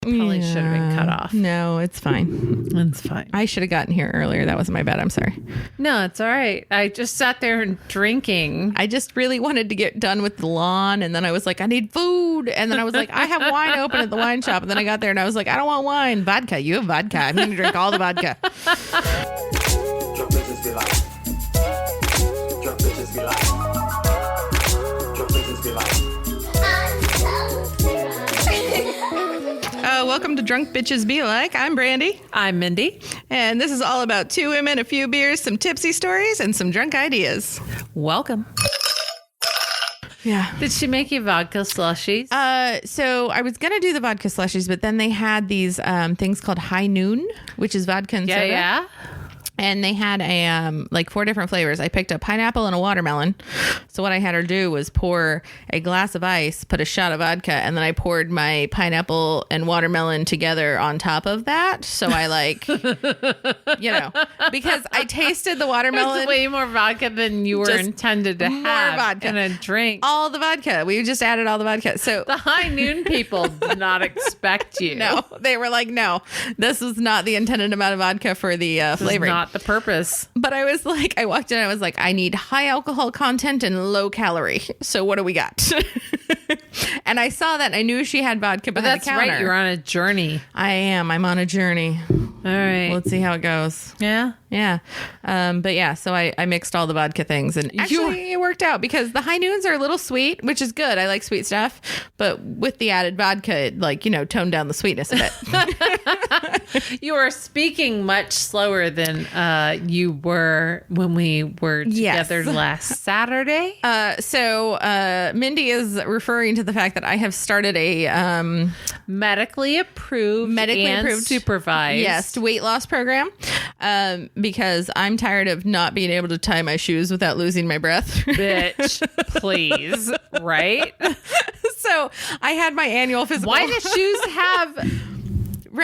Probably should have been cut off. No, it's fine. It's fine. I should have gotten here earlier. That wasn't my bad. I'm sorry. No, it's all right. I just sat there and drinking. I just really wanted to get done with the lawn. And then I was like, I need food. And then I was like, I have wine open at the wine shop. And then I got there and I was like, I don't want wine. Vodka. You have vodka. I'm going to drink all the vodka. Drunk bitches be like. Drunk bitches be like. Drunk bitches be like. Welcome to Drunk Bitches Be Like. I'm Brandi. I'm Mindy. And this is all about two women, a few beers, some tipsy stories, and some drunk ideas. Welcome. Yeah. Did she make you vodka slushies? So I was going to do the vodka slushies, but then they had these things called High Noon, which is vodka and soda. Yeah. And they had like 4 different flavors. I picked a pineapple and a watermelon. So what I had her do was pour a glass of ice, put a shot of vodka, and then I poured my pineapple and watermelon together on top of that. So I because I tasted the watermelon. There's way more vodka than you were intended to have vodka in a drink. All the vodka. We just added all the vodka. So the High Noon people did not expect you. No, they were like, no, this is not the intended amount of vodka for the flavoring. Not the purpose. But I was like, I walked in, I was like, I need high alcohol content and low calorie. So what do we got? And I saw that. I knew she had vodka behind the counter. That's right. You're on a journey. I am. I'm on a journey. All right. Let's see how it goes. Yeah. Yeah. But yeah, so I mixed all the vodka things and actually it worked out because the High Noons are a little sweet, which is good. I like sweet stuff. But with the added vodka, it, toned down the sweetness a bit. You are speaking much slower than you were when we were together last Saturday. So Mindy is referring to the fact that I have started a medically approved, supervised, yes, weight loss program. Because I'm tired of not being able to tie my shoes without losing my breath. Bitch, please, right? So I had my annual physical. Why do shoes have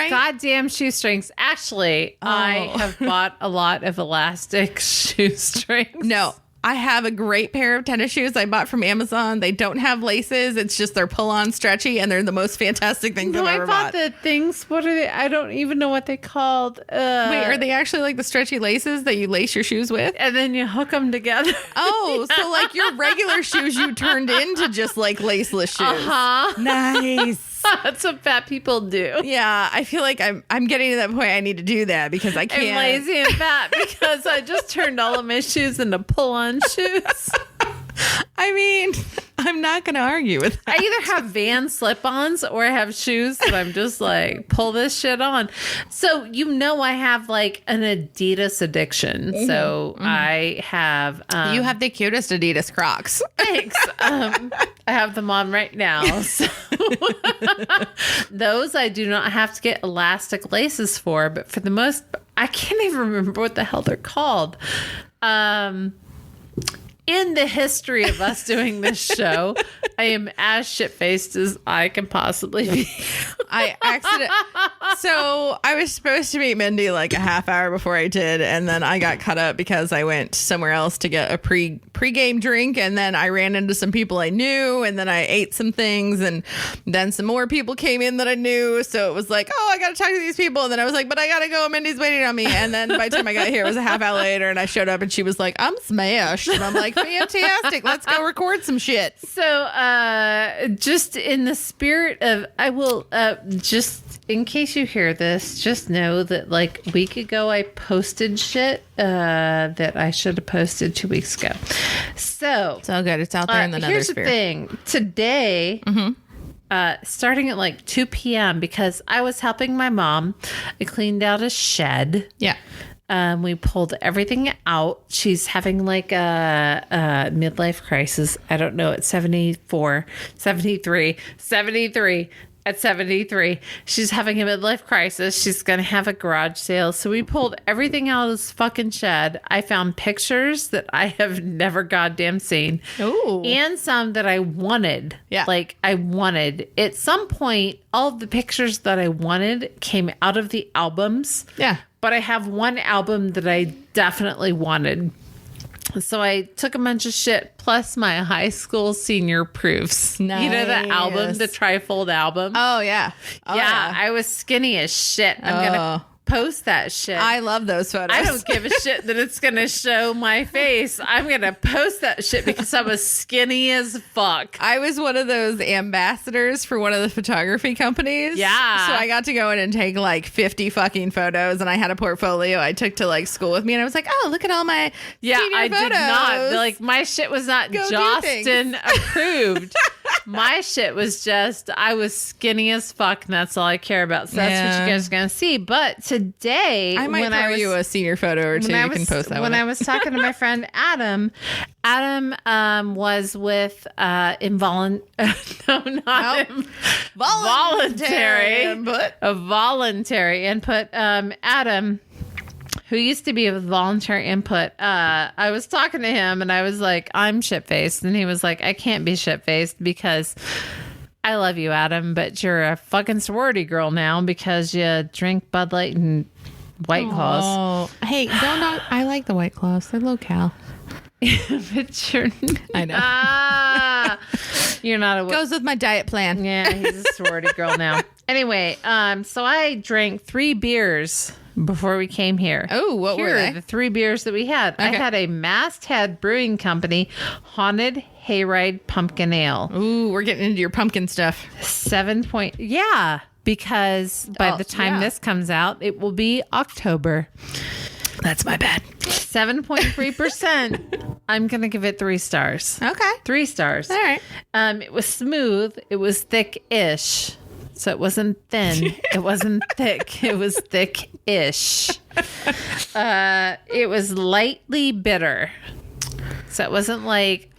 goddamn shoestrings? Actually, I have bought a lot of elastic shoestrings. No. I have a great pair of tennis shoes I bought from Amazon. They don't have laces. It's just they're pull-on stretchy, and they're the most fantastic things I've ever bought. I bought the things. What are they? I don't even know what they called. Wait, are they actually like the stretchy laces that you lace your shoes with? And then you hook them together. Oh, so like your regular shoes you turned into just like laceless shoes. Uh-huh. Nice. That's what fat people do. Yeah, I feel like I'm getting to that point. I need to do that because I can't. I'm lazy and fat because I just turned all of my shoes into pull-on shoes. I mean, I'm not going to argue with that. I either have Van slip-ons or I have shoes that I'm just like, pull this shit on. So, I have like an Adidas addiction. Mm-hmm. So I have... you have the cutest Adidas Crocs. Thanks. I have them on right now. So those I do not have to get elastic laces for, but for the most... I can't even remember what the hell they're called. In the history of us doing this show, I am as shit-faced as I can possibly be. So I was supposed to meet Mindy like a half hour before I did, and then I got caught up because I went somewhere else to get a pre-game drink, and then I ran into some people I knew, and then I ate some things, and then some more people came in that I knew, so it was like, oh, I gotta talk to these people, and then I was like, but I gotta go, Mindy's waiting on me, and then by the time I got here, it was a half hour later, and I showed up, and she was like, I'm smashed, and I'm like, fantastic, let's go record some shit. So just in the spirit of, I will just in case you hear this, just know that like a week ago I posted shit that I should have posted 2 weeks ago. So it's all good. It's out there in the nether here's sphere. The thing. Today, starting at like 2 p.m. because I was helping my mom. I cleaned out a shed. Yeah. We pulled everything out. She's having like a midlife crisis. I don't know. At 73. At 73, she's having a midlife crisis. She's going to have a garage sale. So we pulled everything out of this fucking shed. I found pictures that I have never goddamn seen. Ooh. And some that I wanted. Yeah. Like I wanted. At some point, all of the pictures that I wanted came out of the albums. Yeah. But I have one album that I definitely wanted. So I took a bunch of shit plus my high school senior proofs. You know the album, the trifold album? Oh, yeah. Oh, yeah, I was skinny as shit. I'm going to post that shit. I love those photos. I don't give a shit that it's going to show my face. I'm going to post that shit because I was skinny as fuck. I was one of those ambassadors for one of the photography companies. Yeah. So I got to go in and take like 50 fucking photos, and I had a portfolio I took to like school with me, and I was like, oh, look at all my senior I photos. did not. Like, my shit was not Go do Jostin approved. My shit was just, I was skinny as fuck, and that's all I care about. So that's what you guys are going to see. But today, I might throw you a senior photo or two. You can post that when one. I was talking to my friend Adam was with voluntary input. A voluntary input. Adam, who used to be with voluntary input, I was talking to him and I was like, I'm shit-faced. And he was like, I can't be shit-faced because I love you, Adam, but you're a fucking sorority girl now because you drink Bud Light and White Claws. Oh, hey, I like the White Claws. They're low-cal. But you're... I know. You're not a... Goes with my diet plan. Yeah, he's a sorority girl now. Anyway, so I drank 3 beers before we came here. Oh, what were Here they? are the 3 beers that we had. I Okay. had a Masthead Brewing Company Haunted Hayride Pumpkin Ale. Ooh, we're getting into your pumpkin stuff. 7 point... Yeah, because by the time this comes out, it will be October. That's my bad. 7.3%. I'm going to give it 3 stars. Okay. 3 stars. All right. It was smooth. It was thick-ish. So it wasn't thin. It wasn't thick. It was thick-ish. It was lightly bitter. So it wasn't like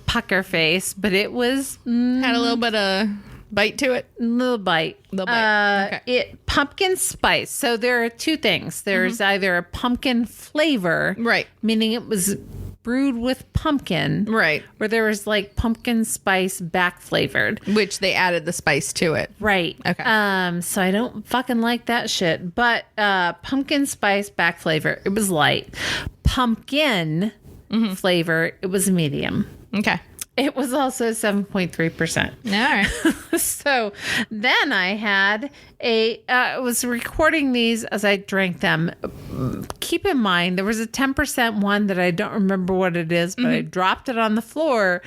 pucker face, but it was Had a little bit of bite to it. little bite. Little bite. Okay. It pumpkin spice. So there are 2 things. There's either a pumpkin flavor, Right. meaning it was brewed with pumpkin, Right. or there was like pumpkin spice back flavored. Which they added the spice to it. Right. Okay. So I don't fucking like that shit. But pumpkin spice back flavor, it was light. Pumpkin flavor, it was medium. Okay. It was also 7.3%. All right. So then I had I was recording these as I drank them. Keep in mind, there was a 10% one that I don't remember what it is, but I dropped it on the floor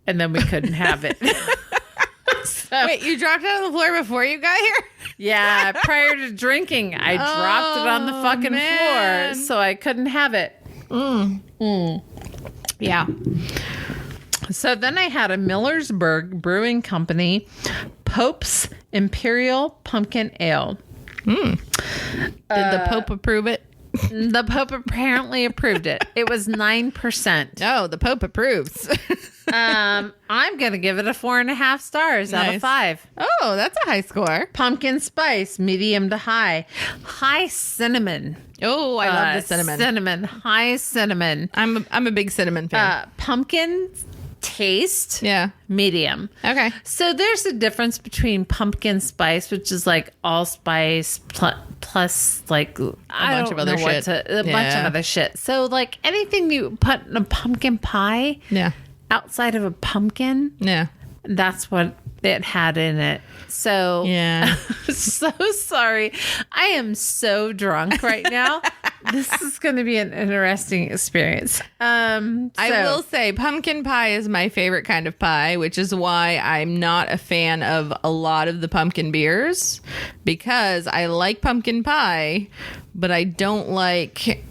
and then we couldn't have it. Wait, you dropped it on the floor before you got here? Yeah, prior to drinking, I dropped it on the fucking man. floor, so I couldn't have it. Yeah. So then I had a Millersburg Brewing Company Pope's Imperial Pumpkin Ale. Did the Pope approve it? The Pope apparently approved it. It was 9%. No, the Pope approves. I'm going to give it a 4.5 stars out of Nice. 5. Oh, that's a high score. Pumpkin spice, medium to high. High cinnamon. Oh, I love the cinnamon. Cinnamon. High cinnamon. I'm a big cinnamon fan. Pumpkin taste, Yeah. medium. Okay. So there's a difference between pumpkin spice, which is like allspice plus like a bunch of other shit. A bunch of other shit. So like anything you put in a pumpkin pie Yeah. outside of a pumpkin, Yeah. that's what it had in it. So Yeah. so sorry. I am so drunk right now. This is going to be an interesting experience. I will say pumpkin pie is my favorite kind of pie, which is why I'm not a fan of a lot of the pumpkin beers, because I like pumpkin pie, but I don't like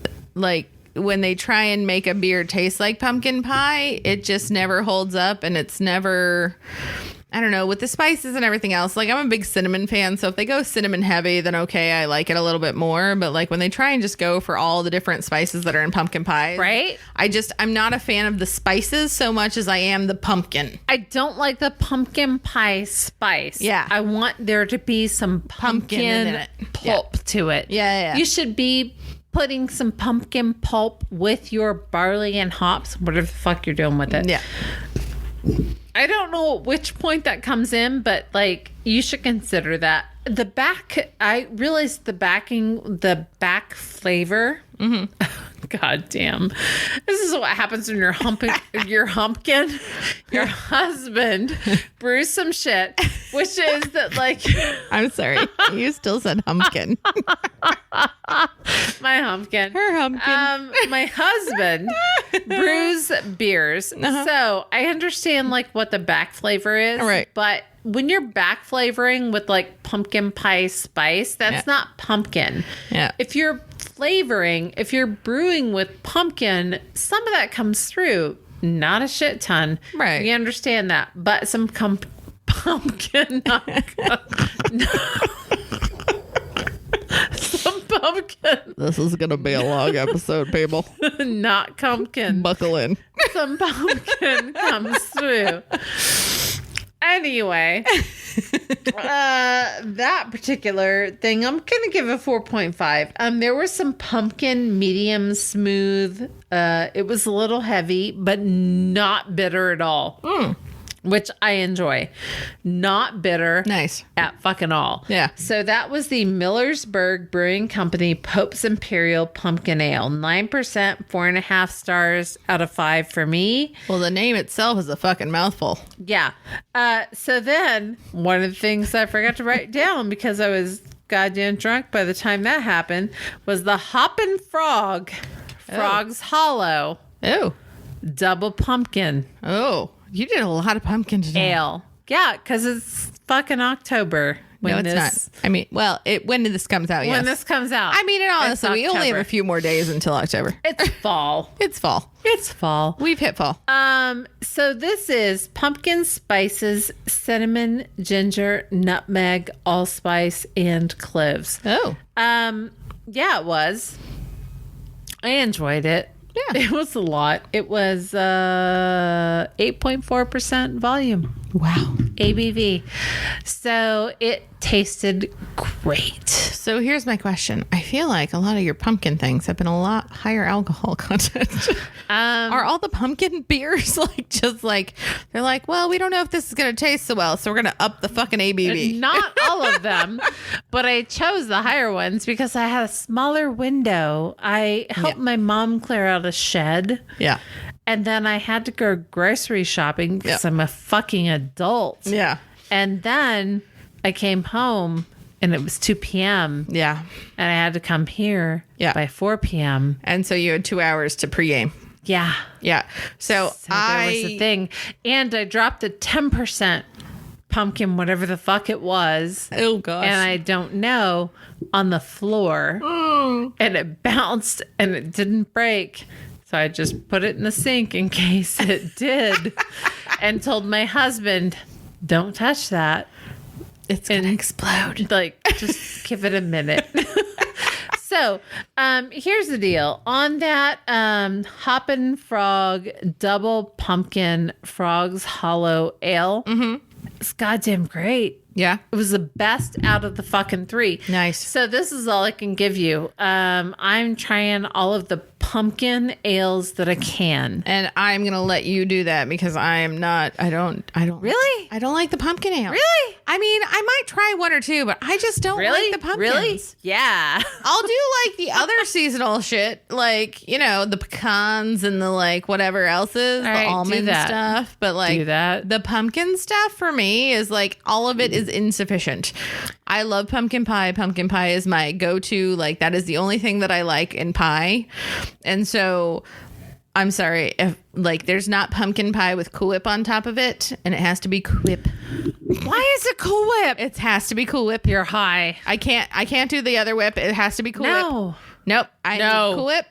when they try and make a beer taste like pumpkin pie, it just never holds up, and it's never, I don't know, with the spices and everything else. Like, I'm a big cinnamon fan, so if they go cinnamon heavy, then okay, I like it a little bit more. But like when they try and just go for all the different spices that are in pumpkin pie, Right? I'm not a fan of the spices so much as I am the pumpkin. I don't like the pumpkin pie spice. Yeah. I want there to be some pumpkin in it. pulp to it. Yeah. You should be putting some pumpkin pulp with your barley and hops, whatever the fuck you're doing with it. Yeah. I don't know at which point that comes in, but like you should consider that. I realized the back flavor God damn. This is what happens when you're humping your humpkin. Your husband brews some shit, which is that like I'm sorry. You still said humpkin. my humpkin. Her humpkin. My husband brews beers. So I understand like what the back flavor is. Right. But when you're back flavoring with like pumpkin pie spice, that's not pumpkin. Yeah. If you're brewing with pumpkin, some of that comes through. Not a shit ton. Right. We understand that. But some pumpkin. Some pumpkin. This is going to be a long episode, people. Not pumpkin. Buckle in. Some pumpkin comes through. Anyway, that particular thing, I'm going to give a 4.5. There was some pumpkin medium smooth. It was a little heavy, but not bitter at all. Which I enjoy. Not bitter. Nice. At fucking all. Yeah. So that was the Millersburg Brewing Company Pope's Imperial Pumpkin Ale. 9%, 4.5 stars out of 5 for me. Well, the name itself is a fucking mouthful. Yeah. So then one of the things I forgot to write down because I was goddamn drunk by the time that happened was the Hoppin' Frog. Frog's Hollow. Oh. Double pumpkin. Oh. You did a lot of pumpkin today. Ale. Yeah, because it's fucking October. No, it's not. I mean, well, when this comes out, yes. When this comes out. I mean, and honestly, we only have a few more days until October. It's fall. It's fall. It's fall. We've hit fall. So this is pumpkin spices, cinnamon, ginger, nutmeg, allspice, and cloves. Oh. Yeah, it was. I enjoyed it. Yeah. It was a lot. It was 8.4% volume. Wow. ABV. So it tasted great. So here's my question. I feel like a lot of your pumpkin things have been a lot higher alcohol content. Are all the pumpkin beers they're like, well, we don't know if this is going to taste so well, so we're going to up the fucking ABV. Not all of them, but I chose the higher ones because I had a smaller window. I helped my mom clear out a shed. Yeah. And then I had to go grocery shopping because I'm a fucking adult. Yeah. And then I came home and it was 2 p.m. Yeah. And I had to come here by 4 p.m. And so you had 2 hours to pregame. Yeah. Yeah. So that was the thing. And I dropped a 10% pumpkin, whatever the fuck it was. Oh, gosh. And I don't know, on the floor. And it bounced and it didn't break. So I just put it in the sink in case it did and told my husband, don't touch that. It's going to explode. Like, just give it a minute. So, here's the deal. On that Hoppin' Frog Double Pumpkin Frog's Hollow Ale, it's goddamn great. Yeah. It was the best out of the fucking 3. Nice. So this is all I can give you. I'm trying all of the pumpkin ales that I can. And I'm going to let you do that because I don't Really? I don't like the pumpkin ale. Really? I mean, I might try one or two, but I just don't like the pumpkins. Really? Yeah. I'll do like the other seasonal shit, like, the pecans and the like whatever else is, All right, the almond do that. stuff. But like Do that. the pumpkin stuff for me is like all of it is insufficient. I love pumpkin pie. Pumpkin pie is my go-to. Like that is the only thing that I like in pie. And so I'm sorry if like there's not pumpkin pie with Cool Whip on top of it, and it has to be Cool Whip. Why is it Cool Whip? It has to be Cool Whip. You're high. I can't do the other whip. It has to be Cool Whip. No. Nope. I No. need Cool Whip.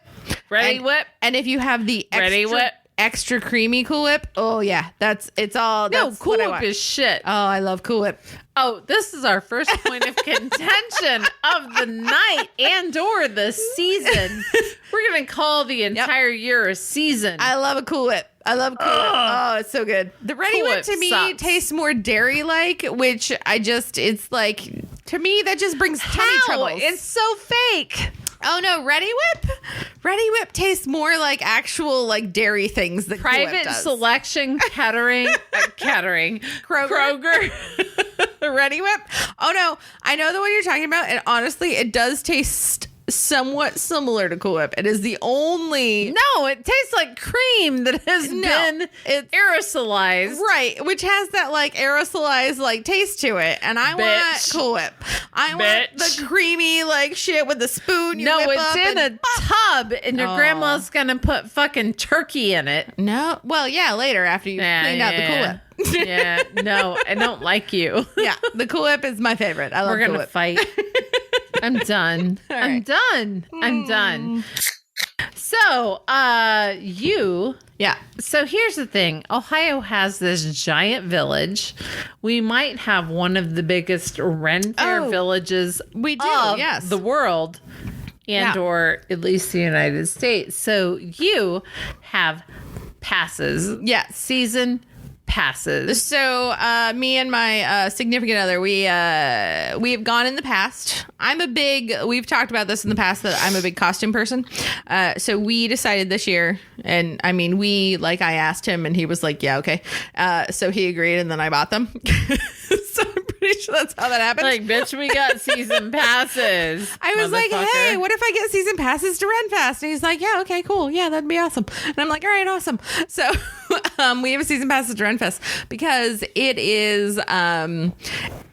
Ready Whip? And if you have the Ready Whip? extra creamy Cool Whip, oh yeah, it's all. No, That's Cool what I Whip want. is shit. Oh, I love Cool Whip. Oh, this is our first point of contention of the night and or the season. We're going to call the entire year a season. I love a Cool Whip. I love Cool Whip. Oh, it's so good. The Ready Cool Whip Whip to me sucks. tastes more dairy-like, which it's like, to me, that just brings tummy troubles. It's so fake. Oh no, Ready Whip? Ready Whip tastes more like actual like dairy things that Cool Whip Private does. Selection Kettering. Kroger. Ready Whip? Oh no, I know the one you're talking about, and honestly, it does taste somewhat similar to Cool Whip. It is the only No, it tastes like cream that has been aerosolized. right, which has that like aerosolized like taste to it. And I want Cool Whip. I want the creamy like shit with the spoon. No, whip it's up in a tub, and your grandma's gonna put fucking turkey in it. No, well, yeah, later after you cleaned out the Cool Whip. Yeah, no, I don't like you. Yeah, the Cool Whip is my favorite. I love We're Cool gonna Whip. fight. I'm done. I'm right. done. I'm done. So, Yeah. So here's the thing. Ohio has this giant village. We might have one of the biggest Ren Fair villages we do, of yes. the world and or at least the United States. So you have passes. Yes. Season passes. So me and my significant other, we have gone in the past. We've talked about this in the past that I'm a big costume person. So we decided this year, and I mean, I asked him and he was like, yeah, okay. So he agreed and then I bought them. So I'm pretty sure that's how that happened. Like, bitch, we got season passes. I was like, hey, what if I get season passes to Renfest? And he's like, yeah, okay, cool. Yeah, that'd be awesome. And I'm like, all right, awesome. So we have a season passes to Renfest because it is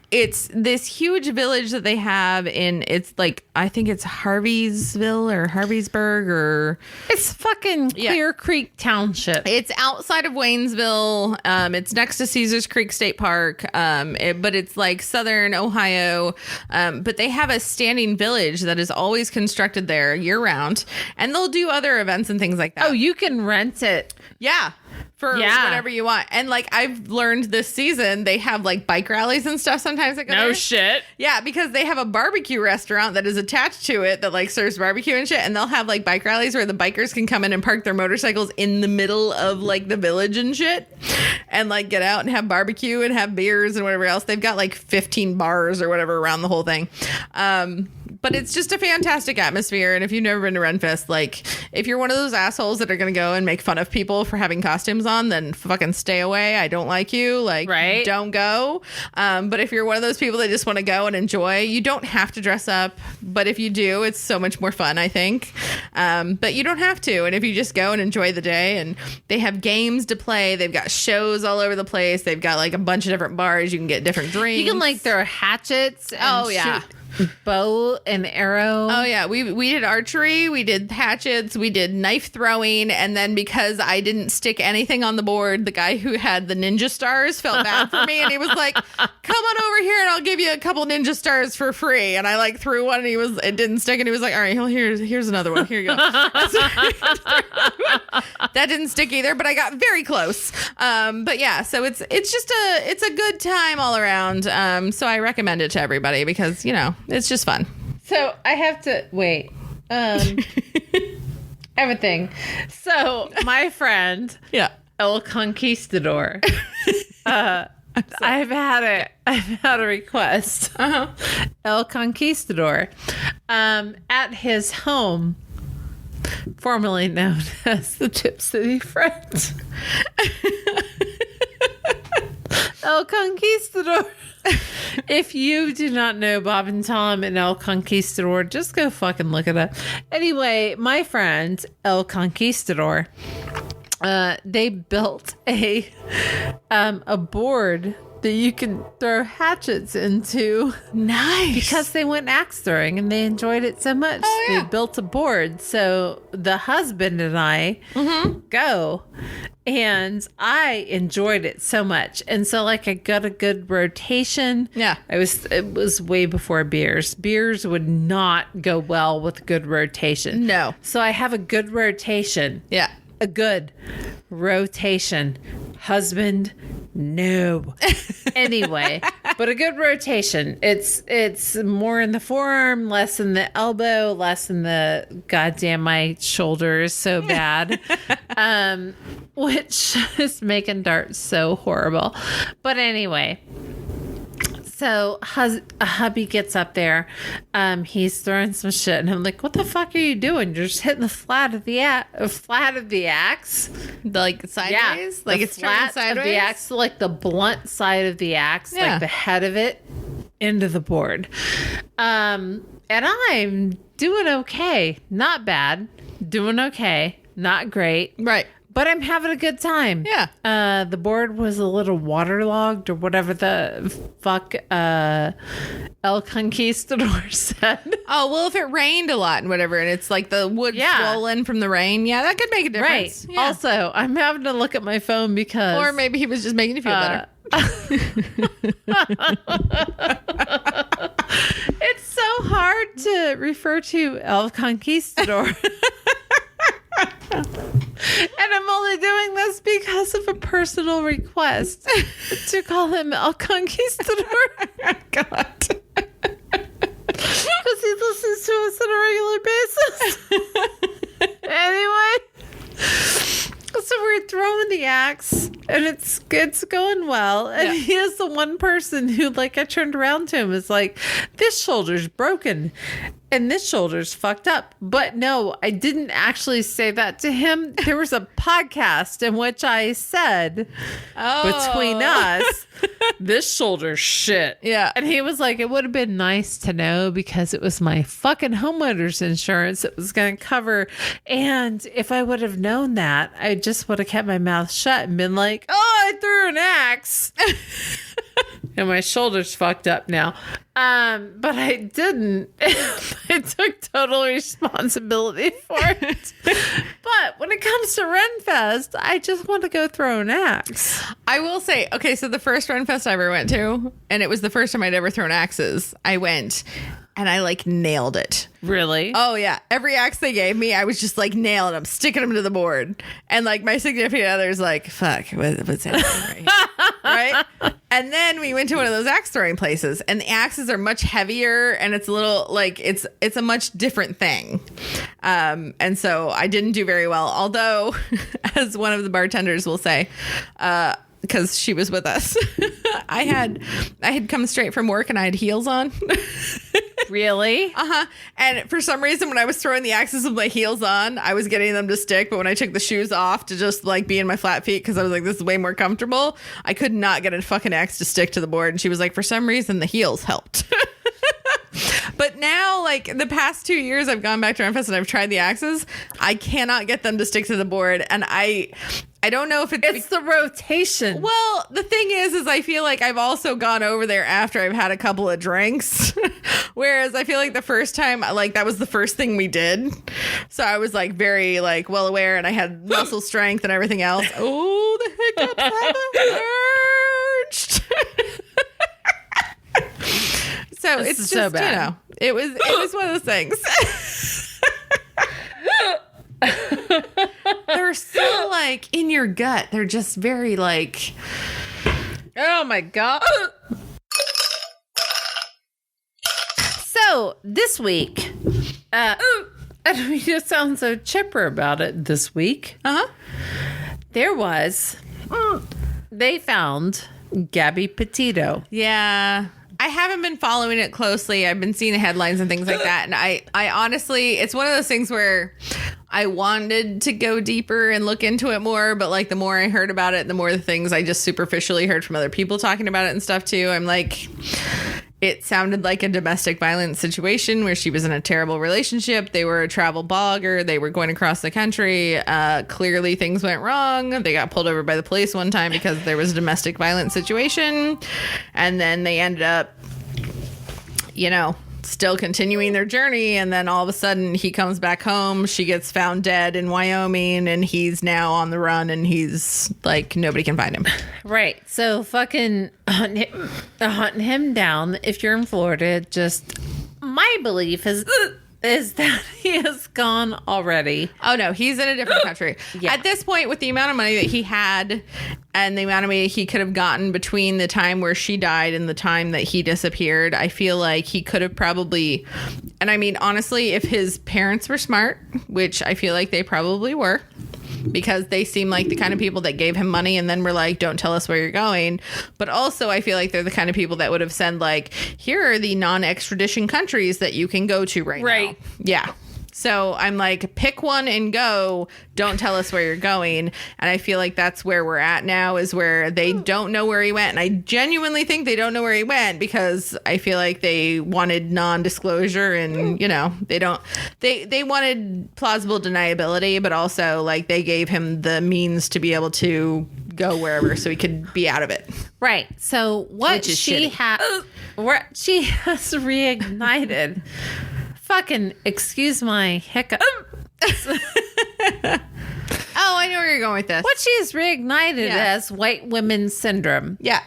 it's this huge village that they have it's like, I think it's Harveysville or Harveysburg or It's fucking Clear Creek Township. it's outside of Waynesville. It's next to Caesars Creek State Park. But it's like southern Ohio. But they have a standing village that is always constructed there year round, and they'll do other events and things like that. Oh, you can rent it. Yeah. For whatever you want. And like I've learned this season, they have like bike rallies and stuff sometimes that go there. Shit. Yeah, because they have a barbecue restaurant that is attached to it that like serves barbecue and shit. And they'll have like bike rallies where the bikers can come in and park their motorcycles in the middle of like the village and shit. And like get out and have barbecue and have beers and whatever else. They've got like 15 bars or whatever around the whole thing. But it's just a fantastic atmosphere. And if you've never been to Renfest, like if you're one of those assholes that are going to go and make fun of people for having costumes on, then fucking stay away. I don't like you. Like, don't go. But if you're one of those people that just want to go and enjoy, you don't have to dress up. But if you do, it's so much more fun, I think. But you don't have to. And if you just go and enjoy the day, and they have games to play, they've got shows all over the place. They've got like a bunch of different bars. You can get different drinks. You can like throw hatchets. And shoot bow and arrow. Oh yeah, we did archery, we did hatchets, we did knife throwing, and then because I didn't stick anything on the board, the guy who had the ninja stars felt bad for me, and he was like, come on over here and I'll give you a couple ninja stars for free. And I like threw one and it didn't stick, and he was like, all right, well, here's another one, here you go. That didn't stick either, but I got very close. But yeah, so it's just a good time all around. So I recommend it to everybody because, you know, it's just fun. So I have to wait. Everything. So my friend, El Conquistador. I've had a request. El Conquistador, at his home, formerly known as the Tip City Friends. El Conquistador. If you do not know Bob and Tom and El Conquistador, just go fucking look it up. Anyway, my friend El Conquistador, they built a board that you can throw hatchets into. Nice. Because they went axe throwing and they enjoyed it so much. Oh, yeah. They built a board. So the husband and I go, and I enjoyed it so much. And so like I got a good rotation. Yeah. It was way before beers. Beers would not go well with good rotation. No. So I have a good rotation. Yeah. A good rotation. Husband, no. Anyway, but a good rotation. It's more in the forearm, less in the elbow, less in the goddamn my shoulder is so bad. Which is making darts so horrible. But anyway, so a hubby gets up there. He's throwing some shit, and I'm like, "What the fuck are you doing? You're just hitting the flat of the axe, like sideways, like it's flat turning sideways of the axe, like the blunt side of the axe, like the head of it into the board. And I'm doing okay. Not bad. Doing okay. Not great. Right. But I'm having a good time. Yeah. The board was a little waterlogged or whatever the fuck El Conquistador said. Oh, well, if it rained a lot and whatever, and it's like the wood swollen from the rain, that could make a difference. Right. Yeah. Also, I'm having to look at my phone because... Or maybe he was just making you feel better. It's so hard to refer to El Conquistador. And I'm only doing this because of a personal request to call him El Conquistador. God. Because he listens to us on a regular basis. Anyway. So we're throwing the axe and it's going well. And he is the one person who, like, I turned around to him, is like, this shoulder's broken and this shoulder's fucked up. But no, I didn't actually say that to him. There was a podcast in which I said, between us, this shoulder's shit. Yeah. And he was like, it would have been nice to know because it was my fucking homeowner's insurance that was going to cover. And if I would have known that, I just would have kept my mouth shut and been like, oh, I threw an axe. And my shoulder's fucked up now. But I didn't. I took total responsibility for it. But when it comes to Renfest, I just want to go throw an axe. I will say, okay, so the first Renfest I ever went to, and it was the first time I'd ever thrown axes, I went and I like nailed it. Really? Oh yeah. Every axe they gave me, I was just like nailing them, sticking them to the board. And like my significant other's like, fuck, what's happening right here? Right? And then we went to one of those axe throwing places, and the axes are much heavier, and it's a little like it's a much different thing. And so I didn't do very well. Although, as one of the bartenders will say, because she was with us, I had come straight from work and I had heels on. Really? And for some reason, when I was throwing the axes with my heels on, I was getting them to stick. But when I took the shoes off to just like be in my flat feet, because I was like, this is way more comfortable, I could not get a fucking axe to stick to the board. And she was like, for some reason, the heels helped. But now, like, the past 2 years, I've gone back to Renfest and I've tried the axes. I cannot get them to stick to the board. And I don't know if it's the rotation. Well, the thing is I feel like I've also gone over there after I've had a couple of drinks. Whereas I feel like the first time, like, that was the first thing we did. So I was like very like well aware, and I had muscle strength and everything else. Oh, the hiccups haven't merged. So This it's is just, so bad. you know, it was one of those things. They're so like in your gut. They're just very like, Oh my God. So this week, I don't mean to sound so chipper about it this week. There was, they found Gabby Petito. yeah. I haven't been following it closely. I've been seeing the headlines and things like that. And I honestly, it's one of those things where I wanted to go deeper and look into it more. But like the more I heard about it, the more the things I just superficially heard from other people talking about it and stuff too. I'm like, it sounded like a domestic violence situation where she was in a terrible relationship. They were a travel blogger. They were going across the country. Clearly things went wrong. They got pulled over by the police one time because there was a domestic violence situation. And then they ended up, you know, still continuing their journey. And then all of a sudden he comes back home. She gets found dead in Wyoming, and he's now on the run, and he's like, nobody can find him. Right. So fucking hunting him down. If you're in Florida, just my belief is that he is gone already. Oh no, he's in a different country. Yeah. At this point, with the amount of money that he had and the amount of money he could have gotten between the time where she died and the time that he disappeared, I feel like he could have probably, and I mean, honestly, if his parents were smart, which I feel like they probably were, because they seem like the kind of people that gave him money and then were like, don't tell us where you're going. But also I feel like they're the kind of people that would have said like, here are the non-extradition countries that you can go to right now. Yeah. So I'm like, pick one and go. Don't tell us where you're going. And I feel like that's where we're at now, is where they don't know where he went. And I genuinely think they don't know where he went, because I feel like they wanted non-disclosure, and, you know, they wanted plausible deniability, but also like they gave him the means to be able to go wherever so he could be out of it. Right. So what Which is she shitty. has reignited. Fucking excuse my hiccup. Oh, I know where you're going with this. What she has reignited Yeah. as white women syndrome, Yeah.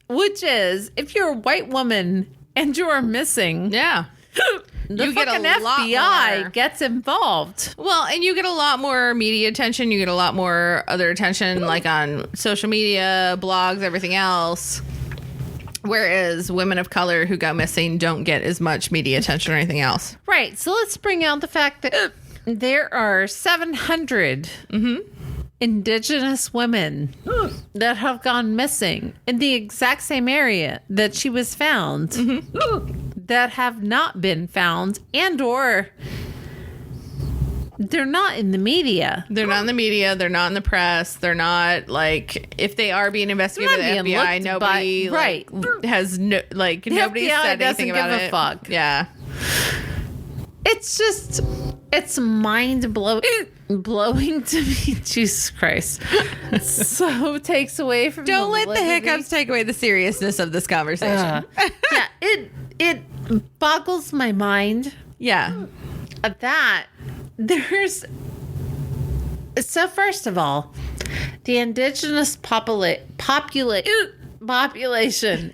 which is if you're a white woman and you're missing, Yeah. the You get a fucking lot FBI more. gets involved. Well, and you get a lot more media attention. You get a lot more other attention, like on social media, blogs, everything else. Whereas women of color who go missing don't get as much media attention or anything else. Right. So let's bring out the fact that there are 700 indigenous women that have gone missing in the exact same area that she was found that have not been found, and or they're not in the media. They're not in the media. They're not in the press. They're not, like, if they are being investigated by They're the not being FBI, looked nobody by- right. has no, like, The nobody FBI said doesn't anything about give a it. fuck. Yeah. It's just, it's mind blowing to me. Jesus Christ. So takes away from Don't let the validity. hiccups take away the seriousness of this conversation. Yeah, it boggles my mind Yeah. that there's. So first of all, the indigenous population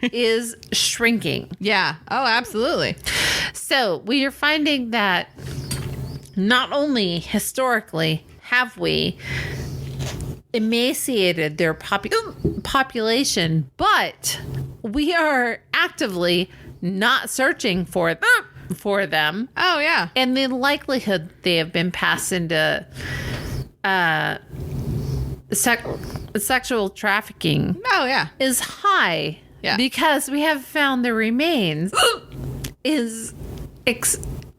is shrinking. Yeah. Oh, absolutely. So we are finding that not only historically have we emaciated their population, but we are actively not searching for them, Oh, yeah. and the likelihood they have been passed into sexual trafficking Oh, yeah. is high. Yeah. Because we have found the remains is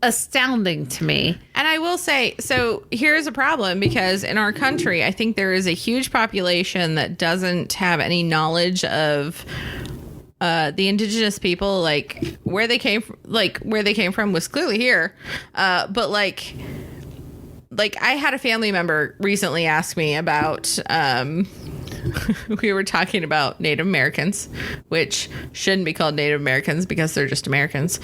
astounding to me. And I will say, so here's a problem, because in our country, I think there is a huge population that doesn't have any knowledge of the indigenous people, like where they came from. Like where they came from was clearly here, but like I had a family member recently ask me about. We were talking about Native Americans, which shouldn't be called Native Americans because they're just Americans,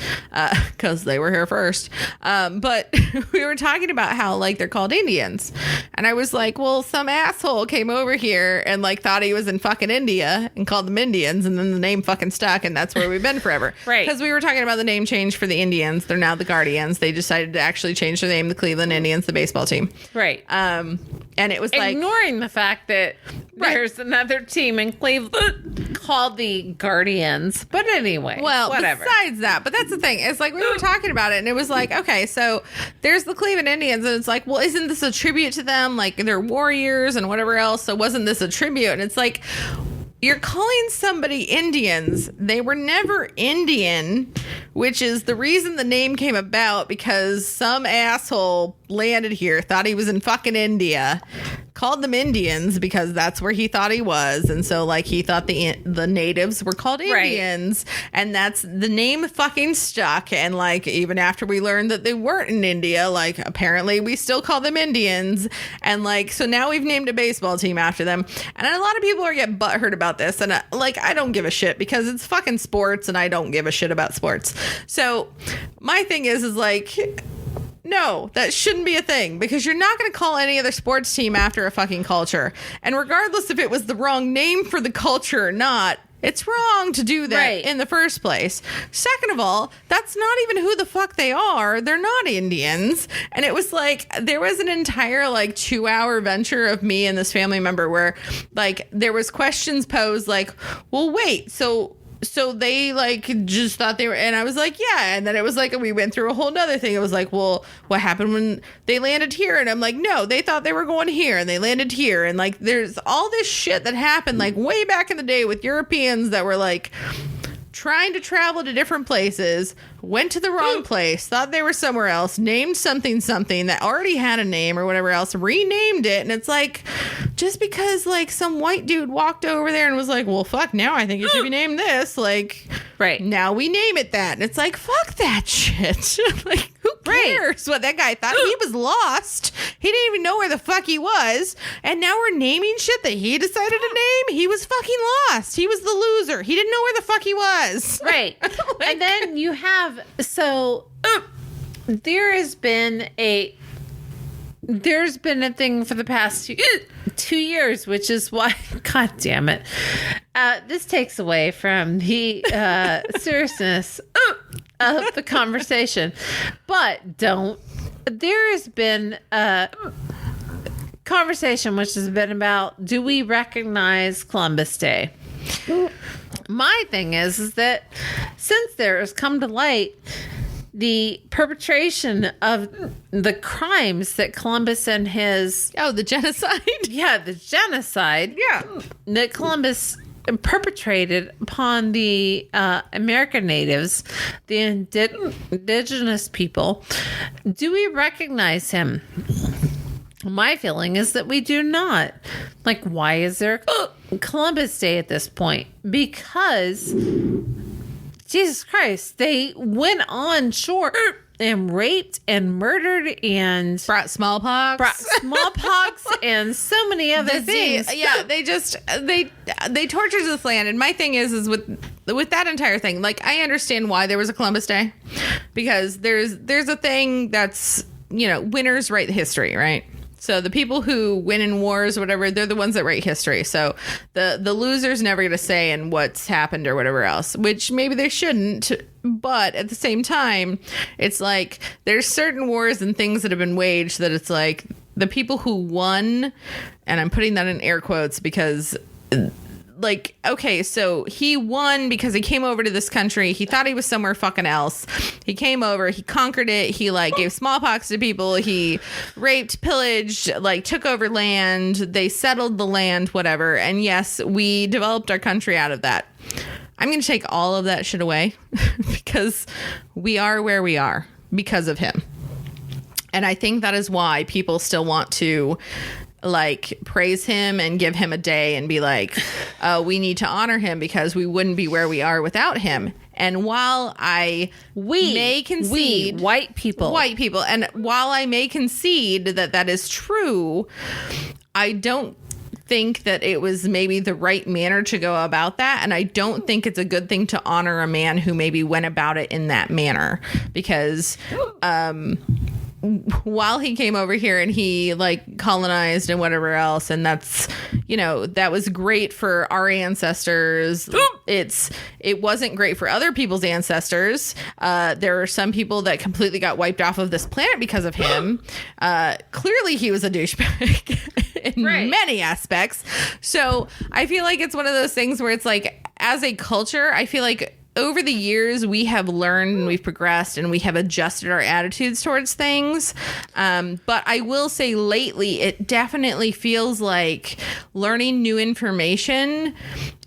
because they were here first. But we were talking about how, like, they're called Indians. And I was like, well, some asshole came over here and, like, thought he was in fucking India and called them Indians, and then the name fucking stuck, and that's where we've been forever. Right. Because we were talking about the name change for the Indians. They're now the Guardians. They decided to actually change their name, the Cleveland Indians, the baseball team. Right. And it was like... Ignoring the fact that there's another team in Cleveland called the Guardians. But anyway, Well, whatever. besides that, but that's the thing. It's like we were talking about it, and it was like, okay, so there's the Cleveland Indians, and it's like, well, isn't this a tribute to them? Like, they're warriors and whatever else. So wasn't this a tribute? And it's like, you're calling somebody Indians. They were never Indian, which is the reason the name came about, because some asshole landed here, thought he was in fucking India, called them Indians because that's where he thought he was. And so, like, he thought the natives were called Indians, and that's the name fucking stuck. And, like, even after we learned that they weren't in India, like, apparently we still call them Indians. And, like, so now we've named a baseball team after them. And a lot of people are getting butthurt about this. And, like, I don't give a shit because it's fucking sports, and I don't give a shit about sports. So my thing is like, no, that shouldn't be a thing, because you're not going to call any other sports team after a fucking culture. And regardless if it was the wrong name for the culture or not, it's wrong to do that in the first place. Second of all, that's not even who the fuck they are. They're not Indians. And it was like, there was an entire like 2-hour venture of me and this family member where like there was questions posed like, well, wait, so they like just thought they were, and I was like, yeah. And then it was like, we went through a whole nother thing. It was like, well, what happened when they landed here? And I'm like, no, they thought they were going here and they landed here. And like, there's all this shit that happened like way back in the day with Europeans that were like trying to travel to different places, went to the wrong place, thought they were somewhere else, named something that already had a name or whatever else, renamed it. And it's like, just because like some white dude walked over there and was like, well, fuck, now I think it should be named this. Like, Right. now we name it that. And it's like, fuck that shit. Like, who cares what that guy thought? He was lost. He didn't even know where the fuck he was. And now we're naming shit that he decided to name. He was fucking lost. He was the loser. He didn't know where the fuck he was. Right. And then you have, there's been a thing for the past 2 years, which is why, God damn it. This takes away from the seriousness of the conversation. But there has been a conversation which has been about, do we recognize Columbus Day? My thing is that since there has come to light the perpetration of the crimes that Columbus and his... Oh, the genocide? Yeah, the genocide. Yeah. That Columbus perpetrated upon the American natives, the indigenous people. Do we recognize him? My feeling is that we do not. Like, why is there Columbus Day at this point? Because, Jesus Christ, they went on shore and raped and murdered and brought smallpox and so many other things. Yeah, they tortured this land. And my thing is with that entire thing, like, I understand why there was a Columbus Day, because there's a thing that's, winners write history, right? So the people who win in wars or whatever, they're the ones that write history. So the losers never get a say in what's happened or whatever else, which maybe they shouldn't. But at the same time, it's like there's certain wars and things that have been waged that it's like the people who won, and I'm putting that in air quotes because... Like, okay, so he won because he came over to this country. He thought he was somewhere fucking else. He came over, he conquered it. He, like, gave smallpox to people. He raped, pillaged, like, took over land. They settled the land, whatever. And yes, we developed our country out of that. I'm going to take all of that shit away because we are where we are because of him. And I think that is why people still want to... like praise him and give him a day and be like, we need to honor him because we wouldn't be where we are without him. And while we may concede, white people, and while I may concede that is true, I don't think that it was maybe the right manner to go about that. And I don't think it's a good thing to honor a man who maybe went about it in that manner, because, while he came over here and he like colonized and whatever else, and that's, that was great for our ancestors. It wasn't great for other people's ancestors. There are some people that completely got wiped off of this planet because of him. Clearly he was a douchebag in many aspects. So I feel like it's one of those things where it's like, as a culture, I feel like over the years, we have learned and we've progressed and we have adjusted our attitudes towards things. But I will say lately, it definitely feels like learning new information.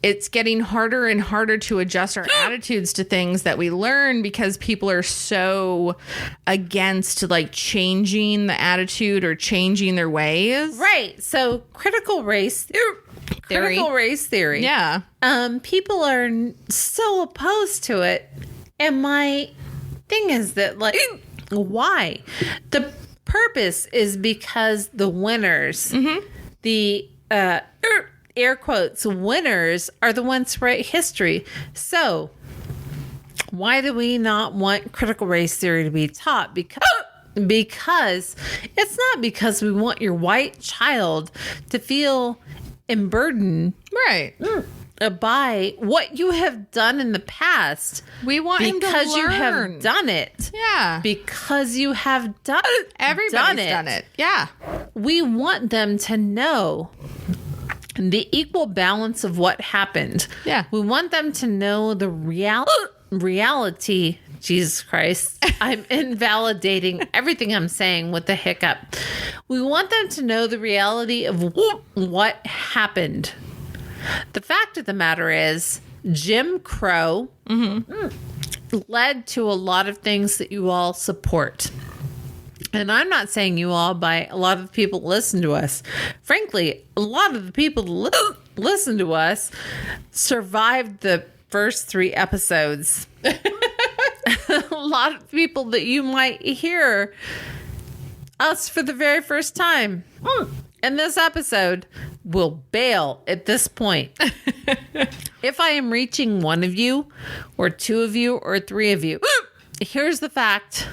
It's getting harder and harder to adjust our attitudes to things that we learn because people are so against like changing the attitude or changing their ways. Right. So critical race theory. Yeah. People are so opposed to it. And my thing is that, like, why? The purpose is because the winners, the air quotes winners, are the ones who write history. So why do we not want critical race theory to be taught? Because it's not because we want your white child to feel burdened by what you have done in the past. We want him to learn. Because you have done it. Yeah. Because you have done it. Everybody's done it. Yeah. We want them to know the equal balance of what happened. Yeah. We want them to know the reality. Jesus Christ. I'm invalidating everything I'm saying with the hiccup. We want them to know the reality of what happened. The fact of the matter is Jim Crow led to a lot of things that you all support. And I'm not saying you all, by a lot of the people that listen to us. Frankly, a lot of the people that listen to us survived the first 3 episodes. A lot of people that you might hear us for the very first time in this episode will bail at this point. If I am reaching one of you, or 2 of you, or 3 of you, here's the fact.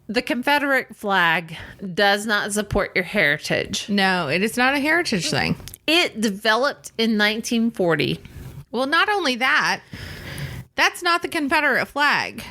The Confederate flag does not support your heritage. No, it is not a heritage thing. It developed in 1940. Well, not only that, that's not the Confederate flag.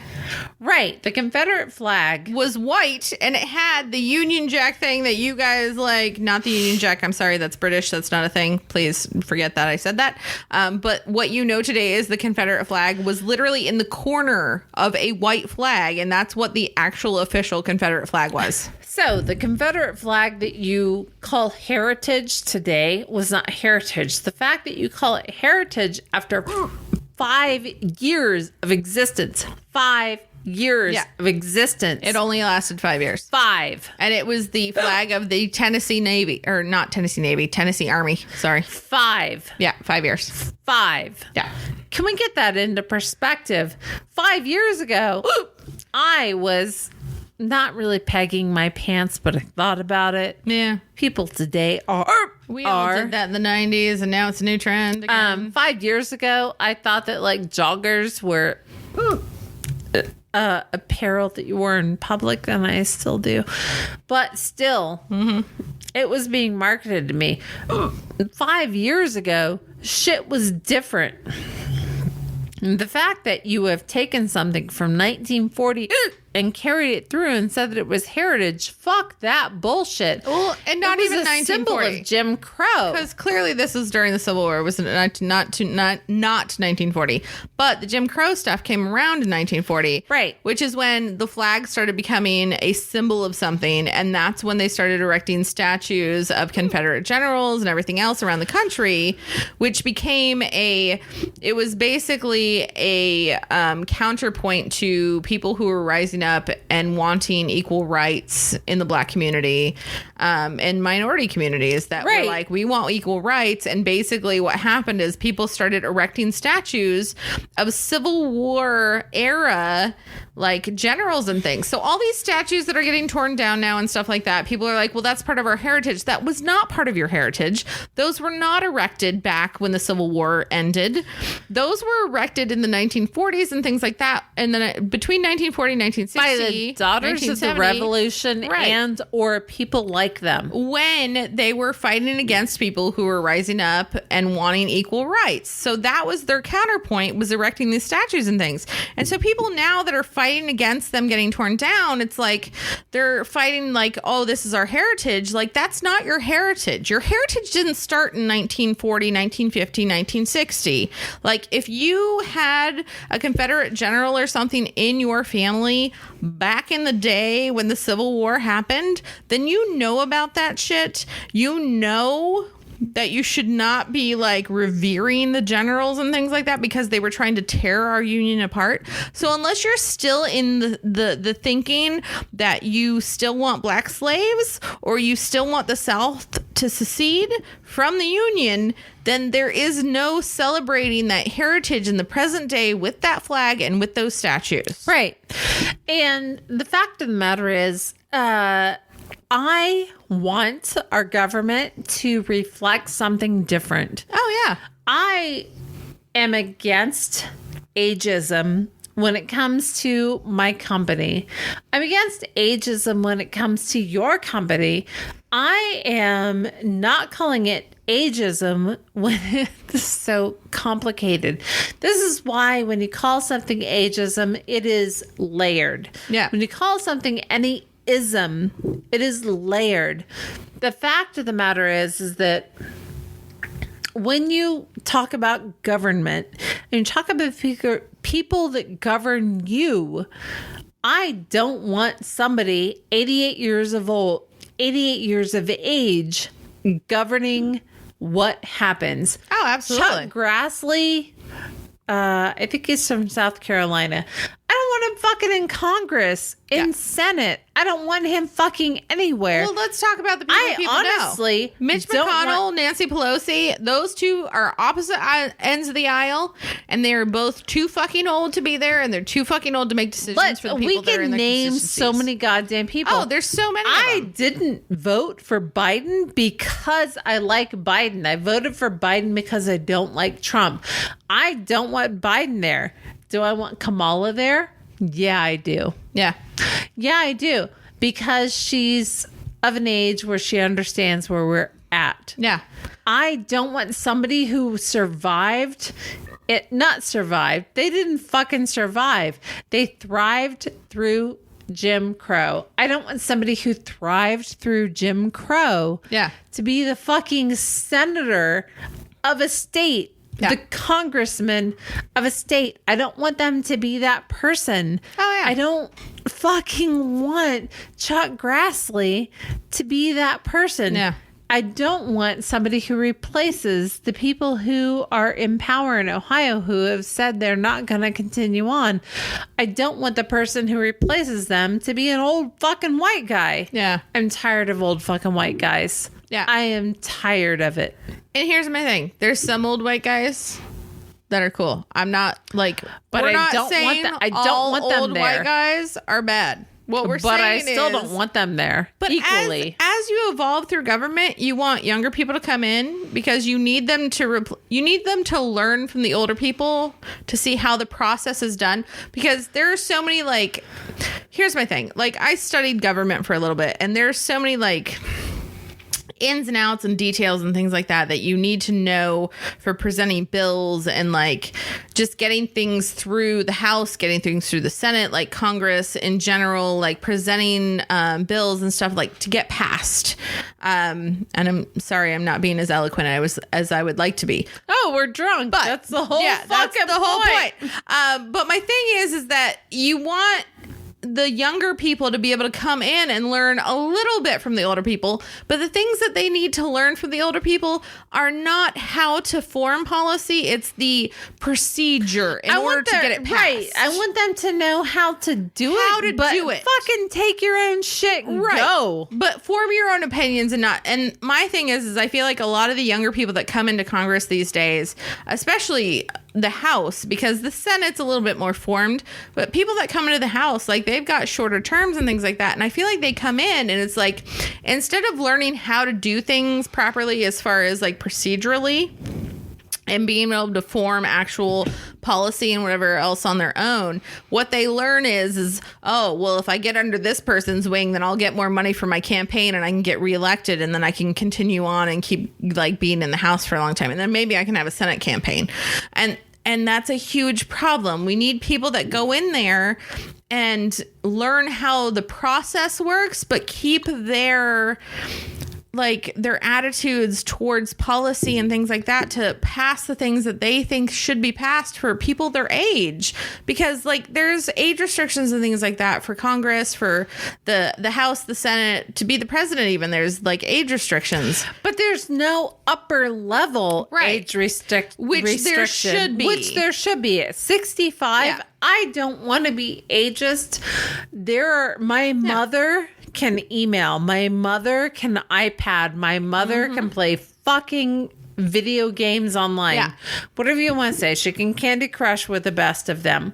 Right. The Confederate flag Was white, and it had the Union Jack thing that you guys like. Not the Union Jack. I'm sorry, that's British. That's not a thing. Please forget that I said that. But what you know today is the Confederate flag was literally in the corner of a white flag, and that's what the actual official Confederate flag was. So the Confederate flag that you call heritage today was not heritage. The fact that you call it heritage after 5 years of existence. 5 years of existence. It only lasted 5 years. 5. And it was the flag of the Tennessee Navy, or not Tennessee Navy, Tennessee Army. Sorry. 5. Yeah, 5 years. 5. Yeah. Can we get that into perspective? 5 years ago, I was not really pegging my pants, but I thought about it. Yeah. People today are. We all did that in the 90s, and now it's a new trend again. 5 years ago, I thought that like joggers were apparel that you wore in public, and I still do. But still, it was being marketed to me. 5 years ago, shit was different. The fact that you have taken something from 1940 and carried it through and said that it was heritage, fuck that bullshit. Well, and not it was even a symbol 1940. of Jim Crow. Because clearly this is during the Civil War. It was not 1940. But the Jim Crow stuff came around in 1940. Right. Which is when the flag started becoming a symbol of something. And that's when they started erecting statues of Confederate generals and everything else around the country, which became it was basically a counterpoint to people who were rising up and wanting equal rights in the Black community and minority communities that were like, we want equal rights. And basically what happened is people started erecting statues of Civil War era like generals and things. So all these statues that are getting torn down now and stuff like that, people are like, well, that's part of our heritage. That was not part of your heritage. Those were not erected back when the Civil War ended. Those were erected in the 1940s and things like that. And then between 1940 and 1960, by the Daughters of the 1970, Revolution and or people like them. when they were fighting against people who were rising up and wanting equal rights. So that was their counterpoint, was erecting these statues and things. And so people now that are fighting against them getting torn down, it's like they're fighting like, oh, this is our heritage. Like, that's not your heritage. Your heritage didn't start in 1940, 1950, 1960. Like, if you had a Confederate general or something in your family back in the day when the Civil War happened, then you know about that shit. You know that you should not be like revering the generals and things like that because they were trying to tear our union apart. So unless you're still in the thinking that you still want black slaves or you still want the South to secede from the Union, then there is no celebrating that heritage in the present day with that flag and with those statues. Right. And the fact of the matter is, I want our government to reflect something different. Oh, yeah. I am against ageism when it comes to my company. I'm against ageism when it comes to your company. I am not calling it ageism when it's so complicated. This is why when you call something ageism, it is layered. Yeah. When you call something any ism, it is layered. The fact of the matter is that when you talk about government and you talk about people that govern you, I don't want somebody 88 years of age governing what happens. Oh, absolutely. Chuck Grassley, I think he's from South Carolina. I don't want him fucking in Congress, in Senate. I don't want him fucking anywhere. Well, let's talk about the people honestly know. Mitch don't McConnell, Nancy Pelosi, those two are opposite ends of the aisle, and they're both too fucking old to be there, and they're too fucking old to make decisions for the people that are in We their can name constituencies. so many goddamn people. Oh, there's so many of I them. didn't vote for Biden because I like Biden. I voted for Biden because I don't like Trump. I don't want Biden there. Do I want Kamala there? Yeah, I do. Yeah. Yeah, I do. Because she's of an age where she understands where we're at. Yeah. I don't want somebody who survived it, not survived. They didn't fucking survive. They thrived through Jim Crow. I don't want somebody who thrived through Jim Crow to be the fucking senator of a state. Yeah. The congressman of a state. I don't want them to be that person. Oh, yeah. I don't fucking want Chuck Grassley to be that person. Yeah. I don't want somebody who replaces the people who are in power in Ohio who have said they're not going to continue on. I don't want the person who replaces them to be an old fucking white guy. Yeah. I'm tired of old fucking white guys. Yeah. I am tired of it. And here's my thing. There's some old white guys that are cool. I'm not like, But we're I not don't saying want that. I don't all want them old there. white guys are bad. What we're But I saying still is, don't want them there but equally. as you evolve through government, you want younger people to come in because you need them to you need them to learn from the older people to see how the process is done. Because there are so many like, here's my thing. Like I studied government for a little bit, and there's so many like ins and outs and details and things like that that you need to know for presenting bills and like just getting things through the House, getting things through the Senate, like Congress in general, like presenting bills and stuff like to get passed. And I'm sorry, I'm not being as eloquent as I would like to be. Oh, we're drunk. But that's the whole fucking point. But my thing is that you want the younger people to be able to come in and learn a little bit from the older people, but the things that they need to learn from the older people are not how to form policy. It's the procedure in order to get it passed. Right. I want them to know how to do it. Fucking take your own shit and go. But form your own opinions and not. And my thing is I feel like a lot of the younger people that come into Congress these days, especially the House, because the Senate's a little bit more formed, but people that come into the House, like they've got shorter terms and things like that. And I feel like they come in and it's like, instead of learning how to do things properly as far as like procedurally and being able to form actual policy and whatever else on their own, what they learn is, oh, well, if I get under this person's wing, then I'll get more money for my campaign and I can get reelected and then I can continue on and keep like being in the House for a long time. And then maybe I can have a Senate campaign. And that's a huge problem. We need people that go in there and learn how the process works, but keep their attitudes towards policy and things like that to pass the things that they think should be passed for people their age. Because like there's age restrictions and things like that for Congress, for the House, the Senate, to be the president even. There's like age restrictions. But there's no upper level age restriction. There should be. Which there should be. At 65, Yeah. I don't want to be ageist. My mother can email. My mother can iPad. My mother can play fucking video games online. Yeah. Whatever you want to say. She can Candy Crush with the best of them.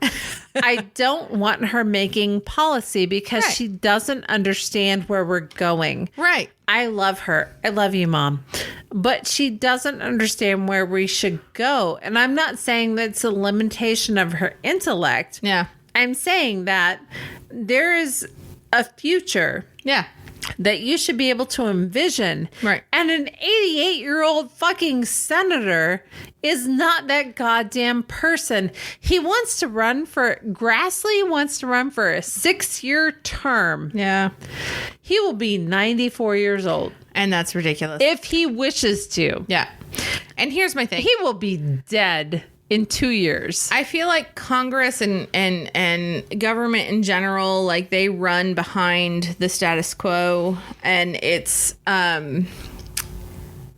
I don't want her making policy because she doesn't understand where we're going. Right. I love her. I love you, Mom. But she doesn't understand where we should go. And I'm not saying that's a limitation of her intellect. Yeah. I'm saying that there is a future Yeah. that you should be able to envision. Right. And an 88-year-old fucking senator is not that goddamn person. Grassley wants to run for a 6-year term. Yeah. He will be 94 years old. And that's ridiculous. If he wishes to. Yeah. And here's my thing. He will be dead in 2 years. I feel like Congress and government in general, like they run behind the status quo, and it's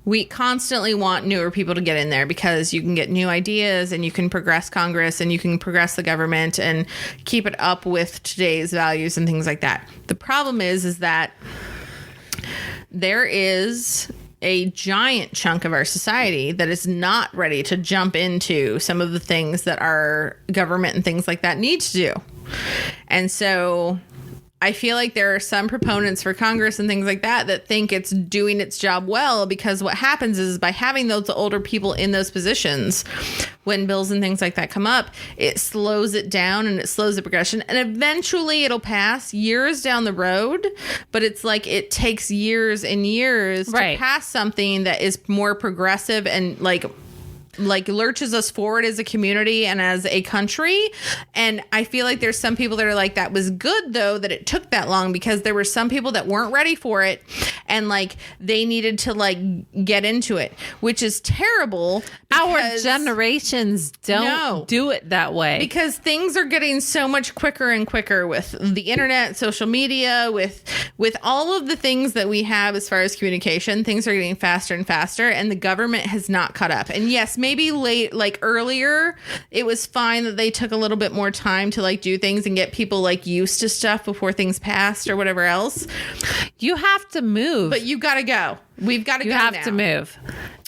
we constantly want newer people to get in there because you can get new ideas and you can progress Congress and you can progress the government and keep it up with today's values and things like that. The problem is that there is a giant chunk of our society that is not ready to jump into some of the things that our government and things like that need to do. And so I feel like there are some proponents for Congress and things like that think it's doing its job well, because what happens is by having those older people in those positions, when bills and things like that come up, it slows it down and it slows the progression, and eventually it'll pass years down the road. But it's like it takes years and years to pass something that is more progressive and like lurches us forward as a community and as a country. And I feel like there's some people that are like, that was good though that it took that long, because there were some people that weren't ready for it and like they needed to like get into it, which is terrible. Our generations don't do it that way, because things are getting so much quicker and quicker with the internet, social media, with all of the things that we have as far as communication. Things are getting faster and faster, and the government has not caught up. And yes, maybe late, like earlier, it was fine that they took a little bit more time to like do things and get people like used to stuff before things passed or whatever else. You have to move, but you got to go. We've got to go now. You have to move.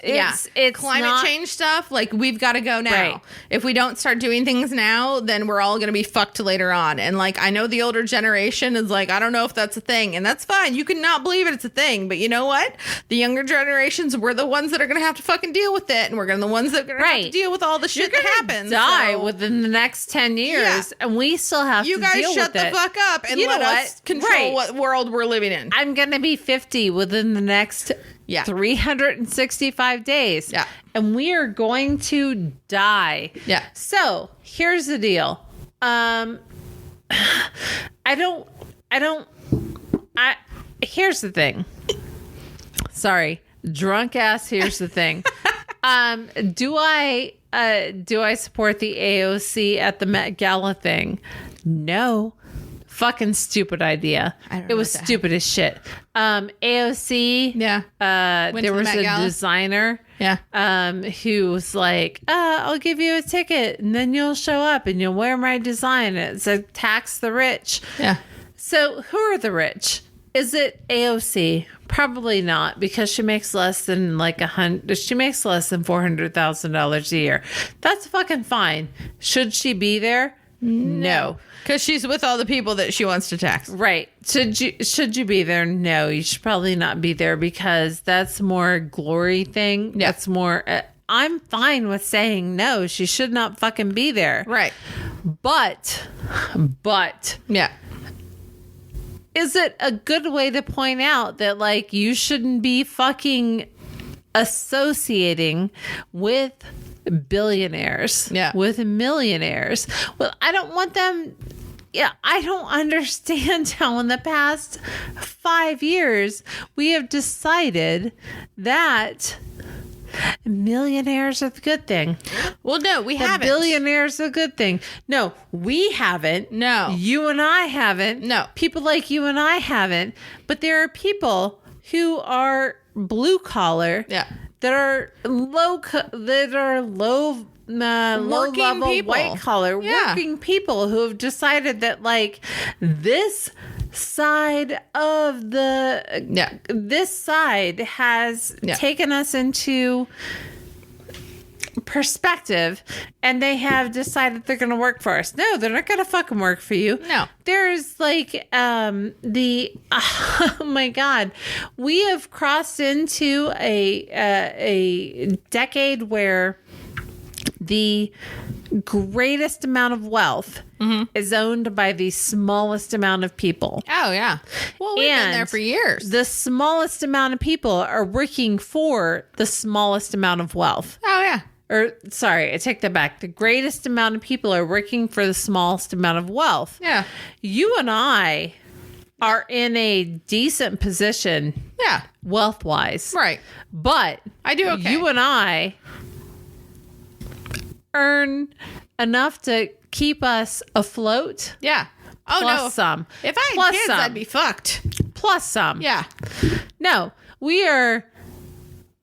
It's climate change stuff. Like, we've got to go now. Right. If we don't start doing things now, then we're all going to be fucked later on. And like, I know the older generation is like, I don't know if that's a thing, and that's fine. You can not believe it's a thing, but you know what? The younger generations, we're the ones that are going to have to fucking deal with it, and we're going to the ones that are going to have to deal with all the shit that happens. Die within the next 10 years, and we still have to deal with it. You guys shut the fuck up and let us control what world we're living in. I'm going to be 50 within the next 365 days. Yeah. And we are going to die. Yeah. So here's the deal. Here's the thing. Sorry. Drunk ass. Here's the thing. Do I support the AOC at the Met Gala thing? No. Fucking stupid idea. It was stupid as shit. AOC. Yeah. There was a designer. Yeah. Who was like, I'll give you a ticket and then you'll show up and you'll wear my design. It said tax the rich. Yeah. So who are the rich? Is it AOC? Probably not, because she makes less than she makes less than $400,000 a year. That's fucking fine. Should she be there? No. Because she's with all the people that she wants to tax. Right. Should you be there? No, you should probably not be there, because that's more glory thing. Yeah. That's more... I'm fine with saying no. She should not fucking be there. Right. But... Yeah. Is it a good way to point out that, like, you shouldn't be fucking associating with billionaires, with millionaires? Well, I don't want them. Yeah, I don't understand how in the past 5 years we have decided that millionaires are the good thing. Well, no, we haven't. Billionaires are a good thing. No, we haven't. No. You and I haven't. No. People like you and I haven't. But there are people who are blue collar. Yeah. That are low level people. white collar working people who have decided that, like, this side of this side has taken us into perspective, and they have decided they're going to work for us. No, they're not going to fucking work for you. No. There's like oh my God, we have crossed into a decade where the greatest amount of wealth is owned by the smallest amount of people. Oh, yeah. Well, we've been there for years. The smallest amount of people are working for the smallest amount of wealth. Oh, yeah. Or, sorry, I take that back. The greatest amount of people are working for the smallest amount of wealth. Yeah. You and I are in a decent position. Yeah. Wealth-wise. Right. But I do okay. You and I earn enough to keep us afloat. Yeah. Oh, plus no. Some. If I had plus kids, some. I'd be fucked. Plus some. Yeah. No, we are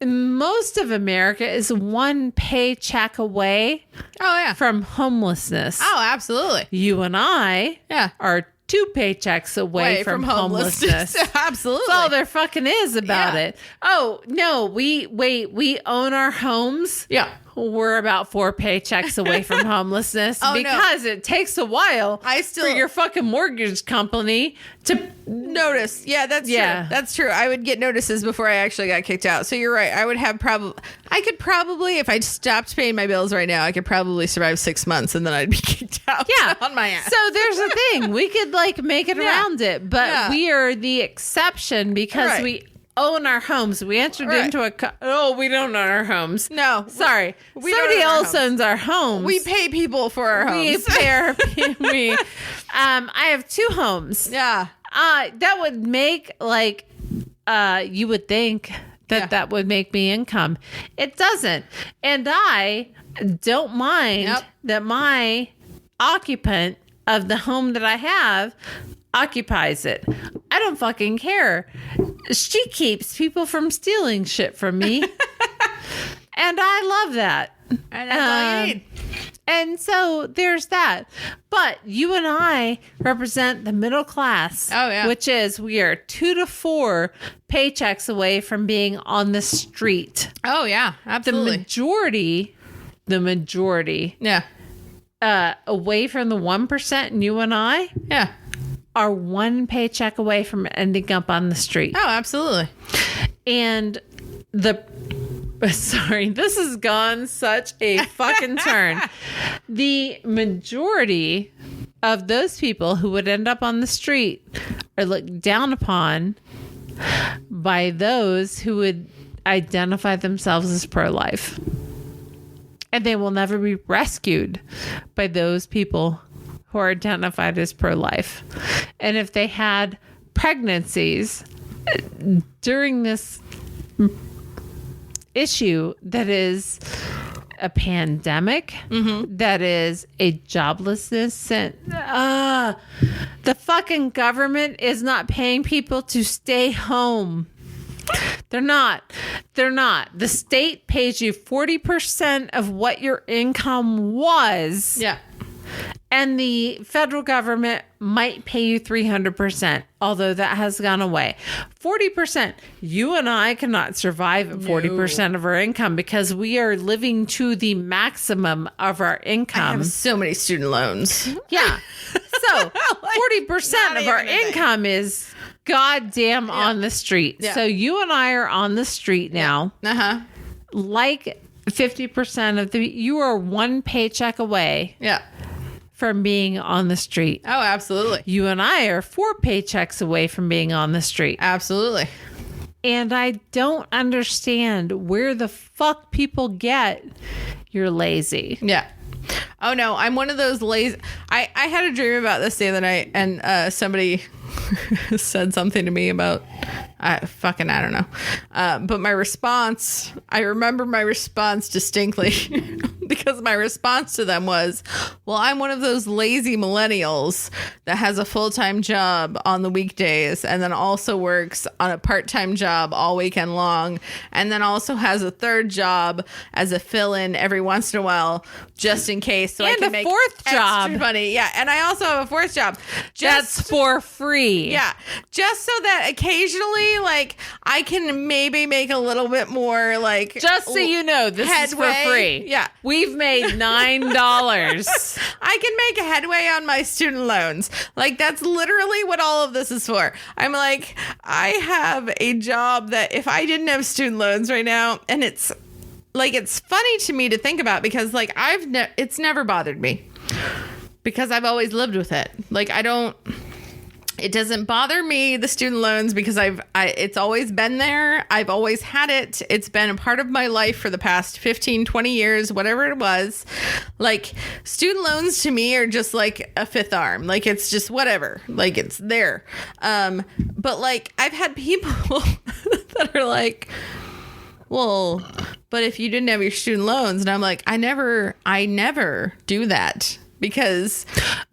most of America is one paycheck away Oh, yeah. from homelessness. Oh, absolutely. You and I Yeah. are 2 paychecks away from homelessness. Absolutely. That's all there fucking is about Yeah. it. Oh, no, we own our homes. Yeah. We're about 4 paychecks away from homelessness Oh, no. because it takes a while for your fucking mortgage company to Notice. Yeah, that's Yeah. true. That's true. I would get notices before I actually got kicked out. So you're right. I could probably, if I stopped paying my bills right now, I could probably survive 6 months and then I'd be kicked out Yeah. on my ass. So there's a thing. We could like make it around it, but Yeah. we are the exception because Right. we own our homes. We entered Right. into we don't own our homes. No. Sorry. We don't Somebody own our else homes. owns our homes. We pay people for our We homes. pay our I have 2 homes. Yeah. That would make like you would think that would make me income. It doesn't. And I don't mind Yep. that my occupant of the home that I have occupies it. I don't fucking care. She keeps people from stealing shit from me. And I love that. And that's all you need. And so there's that. But you and I represent the middle class. Oh, yeah. Which is we are 2 to 4 paychecks away from being on the street. Oh, yeah. The Absolutely. majority Yeah. away from the 1%, and you and I Yeah. are 1 paycheck away from ending up on the street. Oh, absolutely. And sorry, this has gone such a fucking turn. The majority of those people who would end up on the street are looked down upon by those who would identify themselves as pro-life. And they will never be rescued by those people who are identified as pro-life. And if they had pregnancies during this issue that is a pandemic, that is a joblessness, and the fucking government is not paying people to stay home. They're not. The state pays you 40% of what your income was. Yeah. And the federal government might pay you 300%, although that has gone away. 40%. You and I cannot survive at 40% of our income because we are living to the maximum of our I income. have so many student loans. Yeah. So 40% not of our even a thing. income is goddamn on the street. Yeah. So you and I are on the street now. Uh-huh. Like 50% of you are 1 paycheck away Yeah. from being on the street. Oh, absolutely. You and I are 4 paychecks away from being on the street. Absolutely. And I don't understand where the fuck people get you're lazy. Yeah. Oh no, I'm one of those lazy. I had a dream about this the other night, and somebody said something to me about I don't know. But my response, I remember my response distinctly because my response to them was, well, I'm one of those lazy millennials that has a full-time job on the weekdays and then also works on a part-time job all weekend long and then also has a 3rd job as a fill-in every once in a while just in case so I And can a make 4th extra job. money. Yeah, and I also have a 4th job. That's for free. Yeah, just so that occasionally, like, I can maybe make a little bit more, like... Just so you know, this is for headway. free. Yeah. We've made $9. I can make a headway on my student loans. Like, that's literally what all of this is for. I'm like, I have a job that if I didn't have student loans right now, and it's... Like, it's funny to me to think about because, like, it's never bothered me because I've always lived with it. Like, it doesn't bother me, the student loans, because it's always been there. I've always had it. It's been a part of my life for the past 15, 20 years, whatever it was. Like, student loans to me are just like a 5th arm. Like, it's just whatever. Like, it's there. But, like, I've had people that are like, well, but if you didn't have your student loans, and I'm like, I never do that because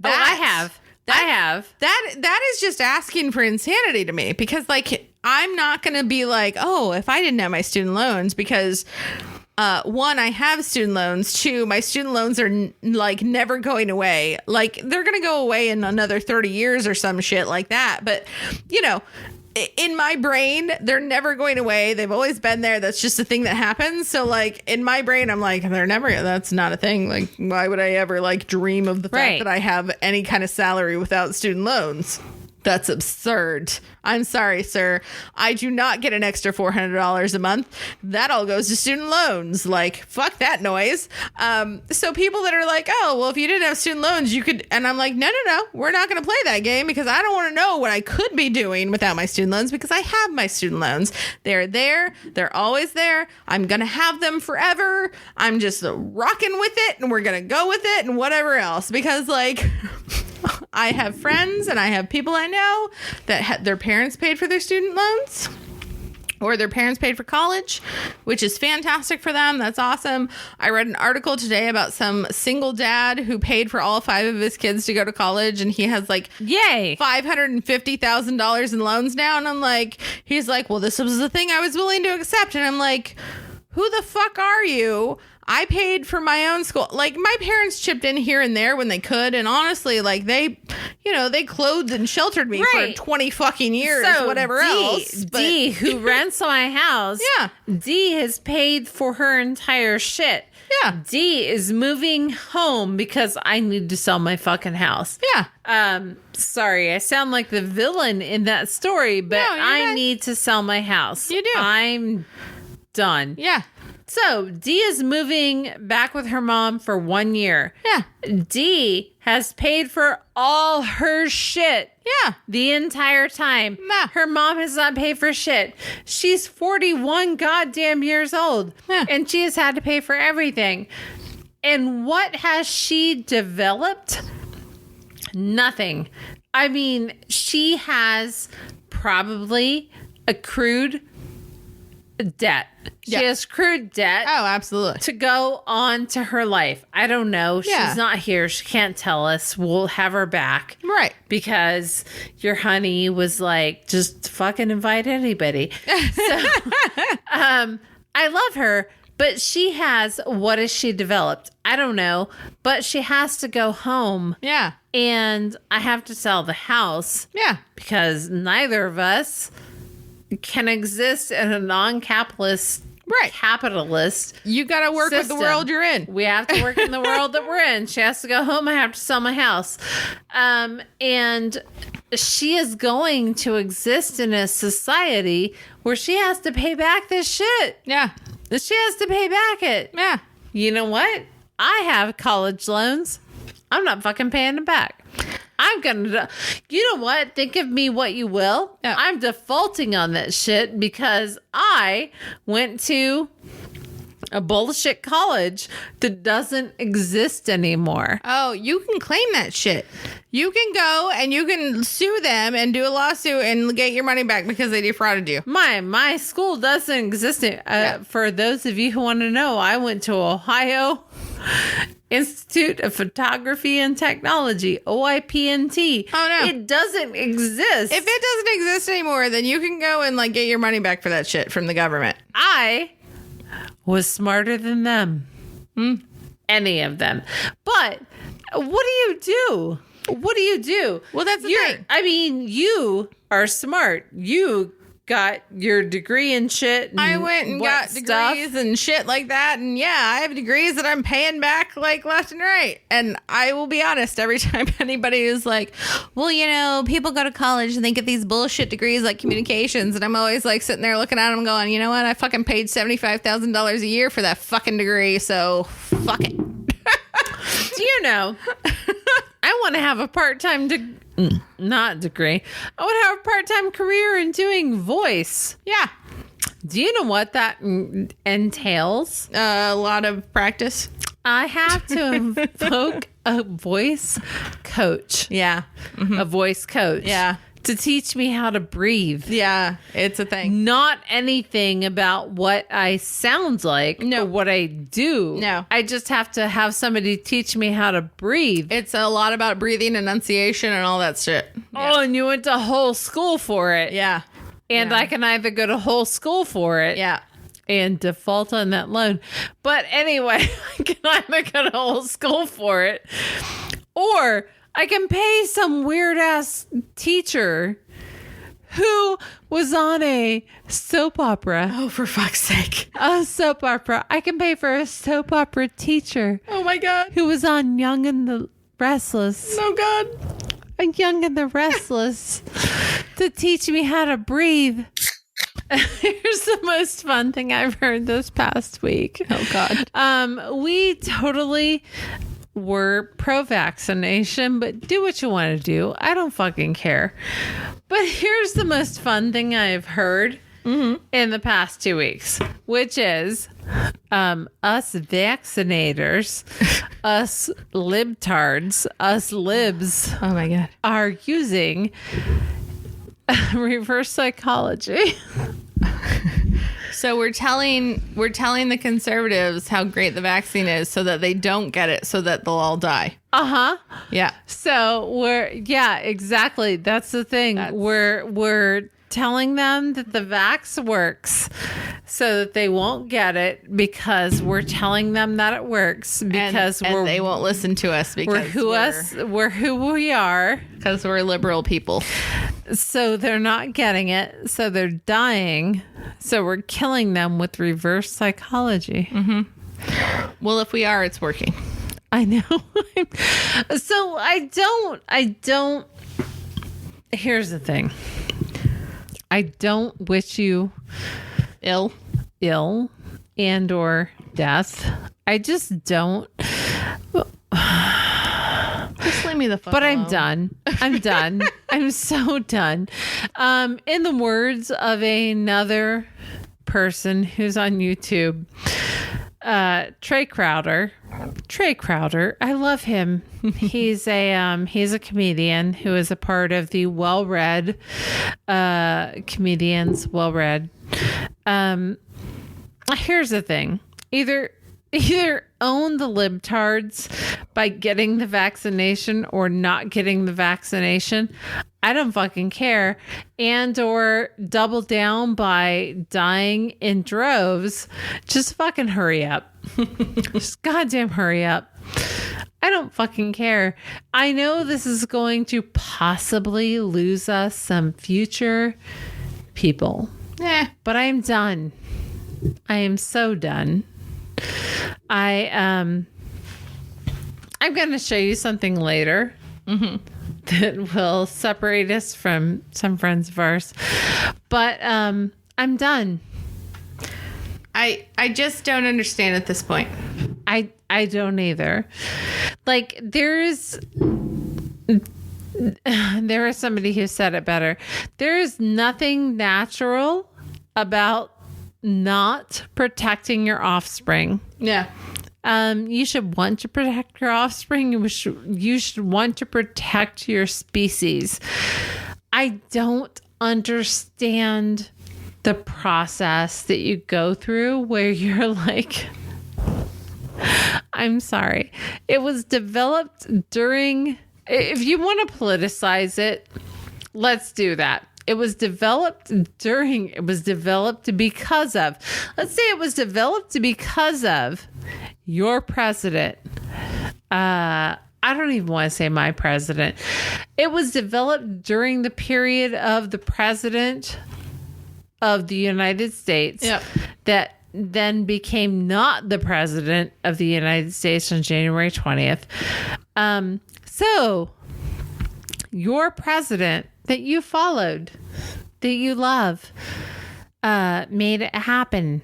I have. I have. That is just asking for insanity to me, because like I'm not going to be like, oh, if I didn't have my student loans, because one, I have student loans. Two, my student loans are like never going away. Like they're going to go away in another 30 years or some shit like that. But, you know, in my brain, they're never going away. They've always been there. That's just a thing that happens. So like in my brain, I'm like, that's not a thing. Like, why would I ever like dream of the fact that I have any kind of salary without student loans? That's absurd. I'm sorry, sir. I do not get an extra $400 a month. That all goes to student loans. Like, fuck that noise. So people that are like, oh, well, if you didn't have student loans, you could. And I'm like, no. We're not going to play that game, because I don't want to know what I could be doing without my student loans, because I have my student loans. They're there. They're always there. I'm going to have them forever. I'm just rocking with it, and we're going to go with it and whatever else, because like... I have friends and I have people I know that their parents paid for their student loans, or their parents paid for college, which is fantastic for them. That's awesome. I read an article today about some single dad who paid for all 5 of his kids to go to college, and he has like Yay. $550,000 in loans now. And I'm like, he's like, well, this was the thing I was willing to accept. And I'm like, who the fuck are you? I paid for my own school. Like, my parents chipped in here and there when they could. And honestly, like, they clothed and sheltered me for 20 fucking years, whatever else. But D, who rents my house. Yeah. D has paid for her entire shit. Yeah. D is moving home because I need to sell my fucking house. Yeah. Sorry, I sound like the villain in that story, but I need to sell my house. You do. I'm done. Yeah. So D is moving back with her mom for 1 year. Yeah. D has paid for all her shit. Yeah. The entire time. Yeah. Her mom has not paid for shit. She's 41 goddamn years old. Yeah. And she has had to pay for everything. And what has she developed? Nothing. I mean, she has probably accrued debt. She has accrued debt. Oh, absolutely. To go on to her life. I don't know. Yeah. She's not here. She can't tell us. We'll have her back. Right. Because your honey was like, just fucking invite anybody. So, I love her, but she has, what has she developed? I don't know, but she has to go home. Yeah. And I have to sell the house. Yeah. Because neither of us can exist in a non-capitalist capitalist. You got to work with the world you're in. We have to work in the world that we're in. She has to go home. I have to sell my house. And she is going to exist in a society where she has to pay back this shit. Yeah. She has to pay back it. Yeah. You know what? I have college loans. I'm not fucking paying them back. I'm gonna, you know what? Think of me what you will. Yeah. I'm defaulting on that shit because I went to a bullshit college that doesn't exist anymore. Oh, you can claim that shit. You can go and you can sue them and do a lawsuit and get your money back because they defrauded you. My school doesn't exist. For those of you who want to know, I went to Ohio Institute of Photography and Technology, OIPNT. Oh, no. It doesn't exist. If it doesn't exist anymore, then you can go and like get your money back for that shit from the government. I was smarter than them. Any of them. But what do you do? What do you do? Well, that's the thing. I mean, you are smart. You got your degree and shit. And I went and got degrees and shit like that. And yeah, I have degrees that I'm paying back like left and right. And I will be honest, every time anybody is like, well, you know, people go to college and they get these bullshit degrees like communications. And I'm always like sitting there looking at them going, you know what? I fucking paid $75,000 a year for that fucking degree. So fuck it. Do you know, I want to have a part-time not degree. I want to have a part-time career in doing voice. Yeah. Do you know what that entails? A lot of practice. I have to invoke a voice coach. Yeah. A voice coach. Yeah. to teach me how to breathe. Yeah, it's a thing. Not anything about what I sound like or what I do. No. I just have to have somebody teach me how to breathe. It's a lot about breathing, enunciation, and all that shit. Oh, and you went to whole school for it. Yeah. And I can either go to whole school for it. Yeah. And default on that loan. But anyway, I can either go to whole school for it, or I can pay some weird ass teacher who was on a soap opera. Oh, for fuck's sake. A soap opera. I can pay for a soap opera teacher Oh my God. who was on Young and the Restless. Oh God. Young and the Restless to teach me how to breathe. Here's the most fun thing I've heard this past week. Oh God. We totally were pro-vaccination, but do what you want to do. I don't fucking care. But here's the most fun thing I've heard in the past 2 weeks, which is us vaccinators, us libtards, us libs Oh my God. are using reverse psychology. So we're telling the conservatives how great the vaccine is so that they don't get it, so that they'll all die. Yeah. So exactly. That's the thing. We're telling them that the vax works so that they won't get it, because we're telling them that it works, because and they won't listen to us because we're who we are, because we're liberal people. so they're not getting it, so they're dying, so we're killing them with reverse psychology. Well, if we are, it's working. I know. So I don't here's the thing. I don't wish you ill and or death. I just don't. Just leave me the fuck But alone. I'm done. I'm done. I'm so done. In the words of another person who's on YouTube, Trey Crowder. I love him. He's a comedian who is a part of the well-read comedians. Well-read. Here's the thing. Either own the libtards by getting the vaccination or not getting the vaccination. I don't fucking care. And or double down by dying in droves. Just fucking hurry up. Just goddamn hurry up. I don't fucking care. I know this is going to possibly lose us some future people. But I'm done. I am so done. I'm going to show you something later that will separate us from some friends of ours. But I'm done. I just don't understand at this point. I don't either. Like, there is somebody who said it better. There is nothing natural about not protecting your offspring. Yeah. You should want to protect your offspring. You should want to protect your species. I don't understand the process that you go through where you're like, I'm sorry. It was developed during, if you want to politicize it, let's do that. It was developed because of, let's say it was developed because of your president. I don't even want to say my president. It was developed during the period of the president of the United States that then became not the president of the United States on January 20th. So your president that you followed, that you love, made it happen,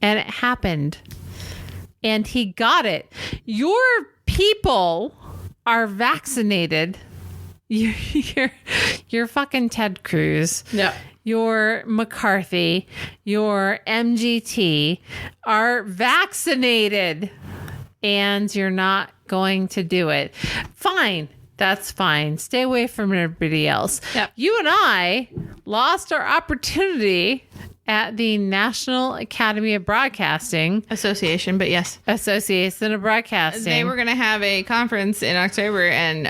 and it happened, and he got it. Your people are vaccinated. You're fucking Ted Cruz. Yeah. Your McCarthy, your MGT are vaccinated, and you're not going to do it. Fine. That's fine. Stay away from everybody else. Yep. You and I lost our opportunity at the National Academy of Broadcasting Association, but yes. Association of Broadcasting. They were going to have a conference in October, and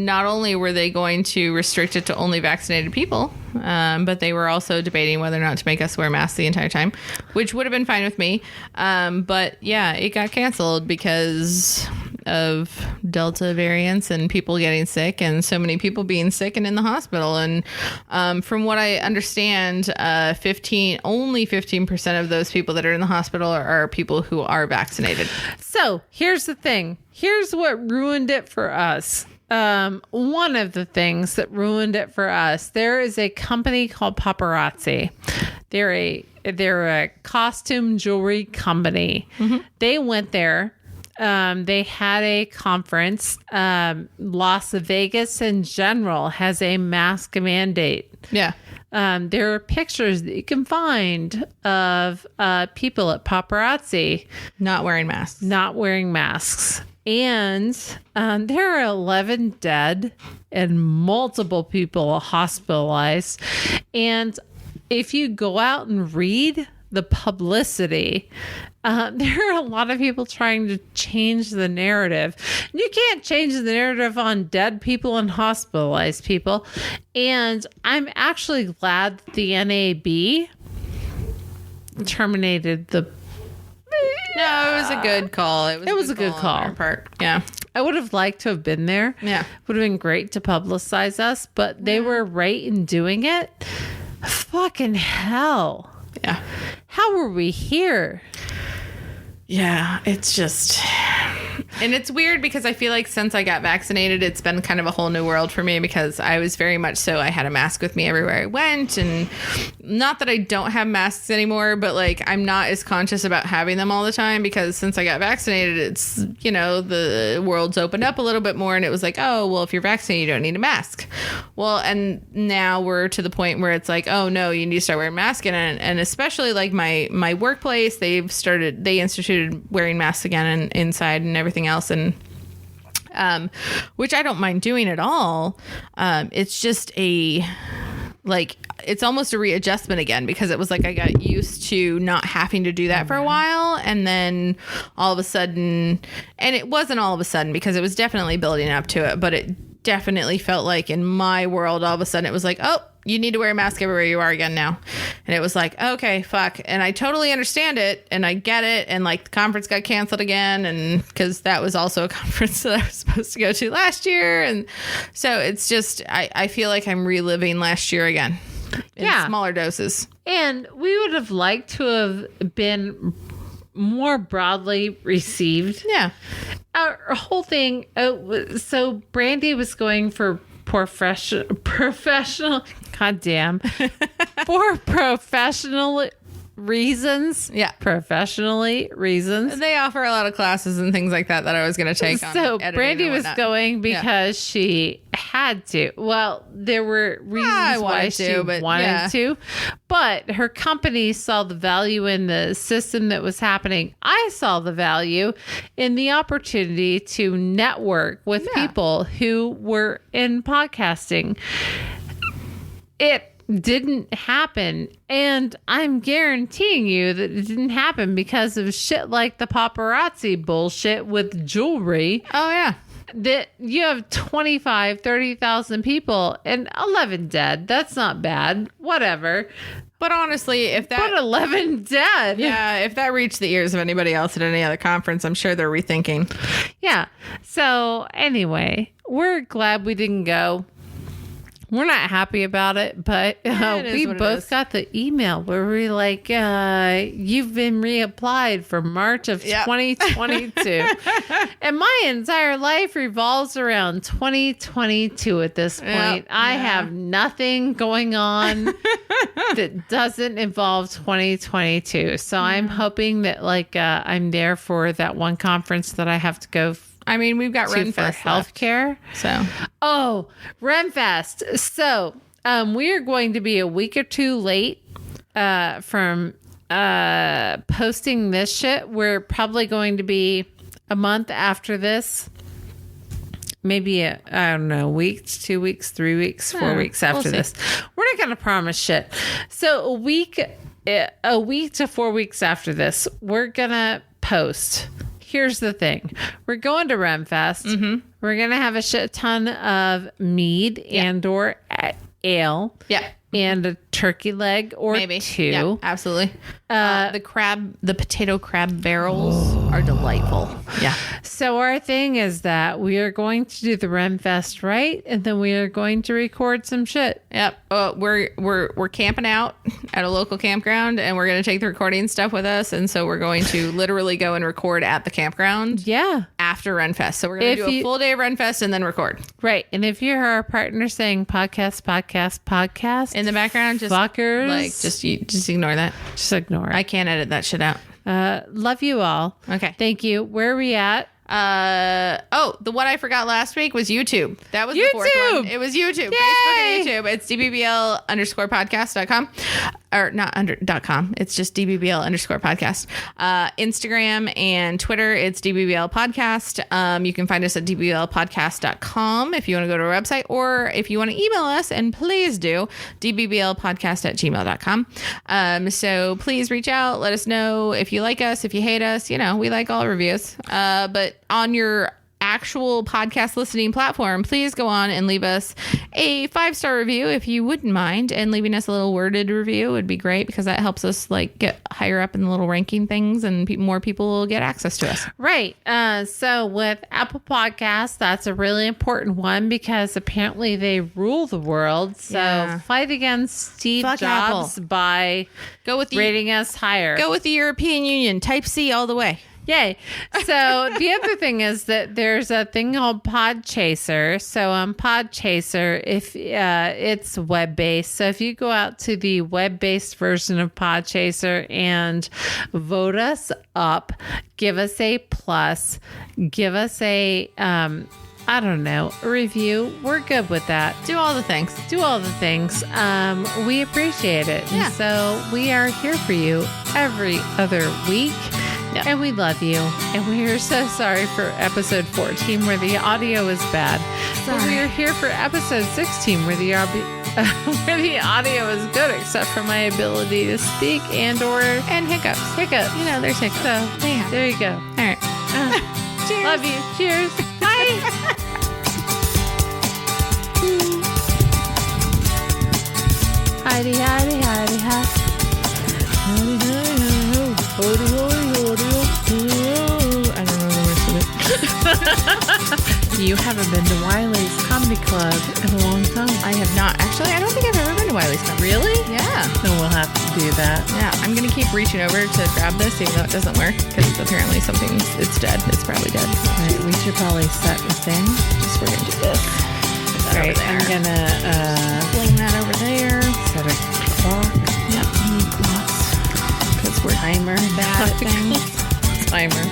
not only were they going to restrict it to only vaccinated people, but they were also debating whether or not to make us wear masks the entire time, which would have been fine with me. But yeah, it got canceled because of Delta variants and people getting sick and so many people being sick and in the hospital. And from what I understand, only 15% of those people that are in the hospital are people who are vaccinated. So here's the thing. Here's what ruined it for us. One of the things that ruined it for us, there is a company called Paparazzi. They're a costume jewelry company. Mm-hmm. They went there. They had a conference. Las Vegas in general has a mask mandate. Yeah. There are pictures that you can find of people at Paparazzi Not wearing masks. And there are 11 dead and multiple people hospitalized. And if you go out and read the publicity, there are a lot of people trying to change the narrative. You can't change the narrative on dead people and hospitalized people. And I'm actually glad that the NAB terminated the... No, it was a good call. It was a good call on our part. Yeah. I would have liked to have been there. Yeah. Would have been great to publicize us, but they were right in doing it. Fucking hell. Yeah. How were we here? Yeah, it's just... And it's weird because I feel like since I got vaccinated, it's been kind of a whole new world for me because I was very much so, I had a mask with me everywhere I went. And not that I don't have masks anymore, but like I'm not as conscious about having them all the time because since I got vaccinated, it's, you know, the world's opened up a little bit more and it was like, oh, well, if you're vaccinated, you don't need a mask. Well, and now we're to the point where it's like, oh no, you need to start wearing masks again. And especially like my workplace, they instituted wearing masks again inside and everything else, and which I don't mind doing at all. It's just it's almost a readjustment again because it was like I got used to not having to do that for a while, and then all of a sudden, and it wasn't all of a sudden because it was definitely building up to it, but it definitely felt like in my world all of a sudden it was like, oh, you need to wear a mask everywhere you are again now. And it was like, okay, fuck. And I totally understand it and I get it. And like the conference got canceled again. And because that was also a conference that I was supposed to go to last year. And so it's just, I feel like I'm reliving last year again in smaller doses. And we would have liked to have been more broadly received. Yeah. Our whole thing. So Brandi was going for professional, goddamn, for professional reasons. Yeah. Professionally reasons. They offer a lot of classes and things like that I was going to take on. So Brandi was going because she had to. Well, there were reasons why she wanted to, but her company saw the value in the system that was happening. I saw the value in the opportunity to network with people who were in podcasting. It didn't happen, and I'm guaranteeing you that it didn't happen because of shit like the paparazzi bullshit with jewelry. Oh yeah, that you have 30,000 people and 11 dead. That's not bad. Whatever. But honestly, if 11 dead. Yeah, if that reached the ears of anybody else at any other conference, I'm sure they're rethinking. Yeah. So anyway, we're glad we didn't go. We're not happy about it, but we both got the email where we're like, you've been reapplied for March of 2022. And my entire life revolves around 2022 at this point. I have nothing going on that doesn't involve 2022. So I'm hoping that I'm there for that one conference that I have to go I mean, we've got Renfest for healthcare. So, Renfest. So, we are going to be a week or two late from posting this shit. We're probably going to be a month after this, maybe I don't know, week, 2 weeks, 3 weeks, 4 weeks after see. this. We're not going to promise shit. So a week to 4 weeks after this, we're going to post. Here's the thing. We're going to RemFest. Mm-hmm. We're going to have a shit ton of mead and or ale. Yeah. And a turkey leg or Maybe. two. Yeah, absolutely. The potato crab barrels are delightful. Yeah. So our thing is that we are going to do the RemFest right, and then we are going to record some shit. Yep. We're camping out at a local campground, and we're going to take the recording stuff with us. And so we're going to literally go and record at the campground. Yeah. After RenFest. So we're going to do a full day of RenFest and then record. Right. And if you're our partner saying podcast In the background, just fuckers, like just ignore that. just ignore it. I can't edit that shit out. Love you all. Okay. Thank you. Where are we at? The one I forgot last week was YouTube. That was the fourth one. It was YouTube. Yay! Facebook and YouTube. It's dbbl_podcast.com. Or not .com. It's just dbbl_podcast. Instagram and Twitter, it's dbbl podcast. You can find us at dbblpodcast.com if you want to go to our website, or if you want to email us, and please do, dbblpodcast@gmail.com. So please reach out. Let us know if you like us, if you hate us. You know, we like all reviews. But on your actual podcast listening platform, please go on and leave us a 5-star review if you wouldn't mind, and leaving us a little worded review would be great, because that helps us like get higher up in the little ranking things, and more people will get access to us. Right. So with Apple Podcasts, that's a really important one, because apparently they rule the world. So fight against Steve Fuck Jobs by Go with the rating us higher. Go with the European Union. Type C all the way. Yay. So the other thing is that there's a thing called Podchaser. So on Podchaser, if it's web-based. So if you go out to the web-based version of Podchaser and vote us up, give us a plus, give us a I don't know, a review. We're good with that. Do all the things. Do all the things. We appreciate it. Yeah. And so we are here for you every other week. Yeah. And we love you. And we are so sorry for episode 14 where the audio is bad. But we are here for episode 16 where the audio is good, except for my ability to speak and hiccups. You know, there's hiccups. So there you go. All right. Cheers. Love you. Cheers. Bye. Heidi, Heidi, Heidi, hi. Heidi, Heidi, Heidi, Heidi, Heidi, Heidi. I don't know the rest of it. You haven't been to Wiley's Comedy Club in a long time. I have not. Actually, I don't think I've ever been to Wiley's Club. Really? Yeah. So we'll have to do that. Yeah. I'm going to keep reaching over to grab this, even though it doesn't work, because apparently it's dead. It's probably dead. All right, we should probably set the thing. Just we're going to do this. Put that All right, over there. I'm gonna fling that over there. set a clock. Yep. We need clocks. Because we're Timer. bad at things. Timer.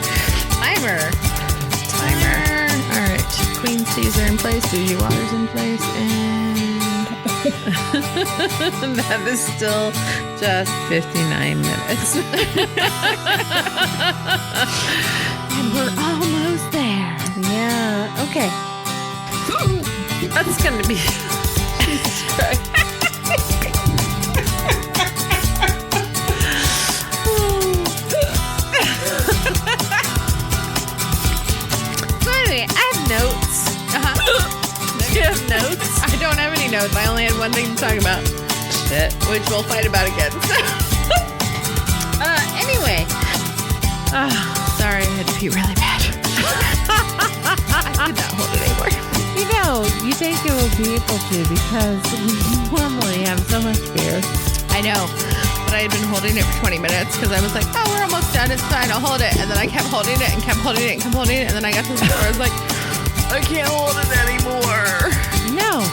All right. Queen Caesar in place. Bougie Waters in place. And That is still just 59 minutes. and we're almost there. Yeah. Okay. That's gonna be. Jesus Christ. So anyway, I have notes. Do you have notes? I don't have any notes. I only had one thing to talk about, Shit. which we'll fight about again. Anyway. Sorry, I had to pee really bad. I could not hold it anymore. You know, you think you will be able to because we normally have so much beer. I know, but I had been holding it for 20 minutes because I was like, oh, we're almost done. It's fine. I'll hold it. And then I kept holding it and kept holding it and kept holding it. And then I got to the point where I was like, I can't hold it anymore. No,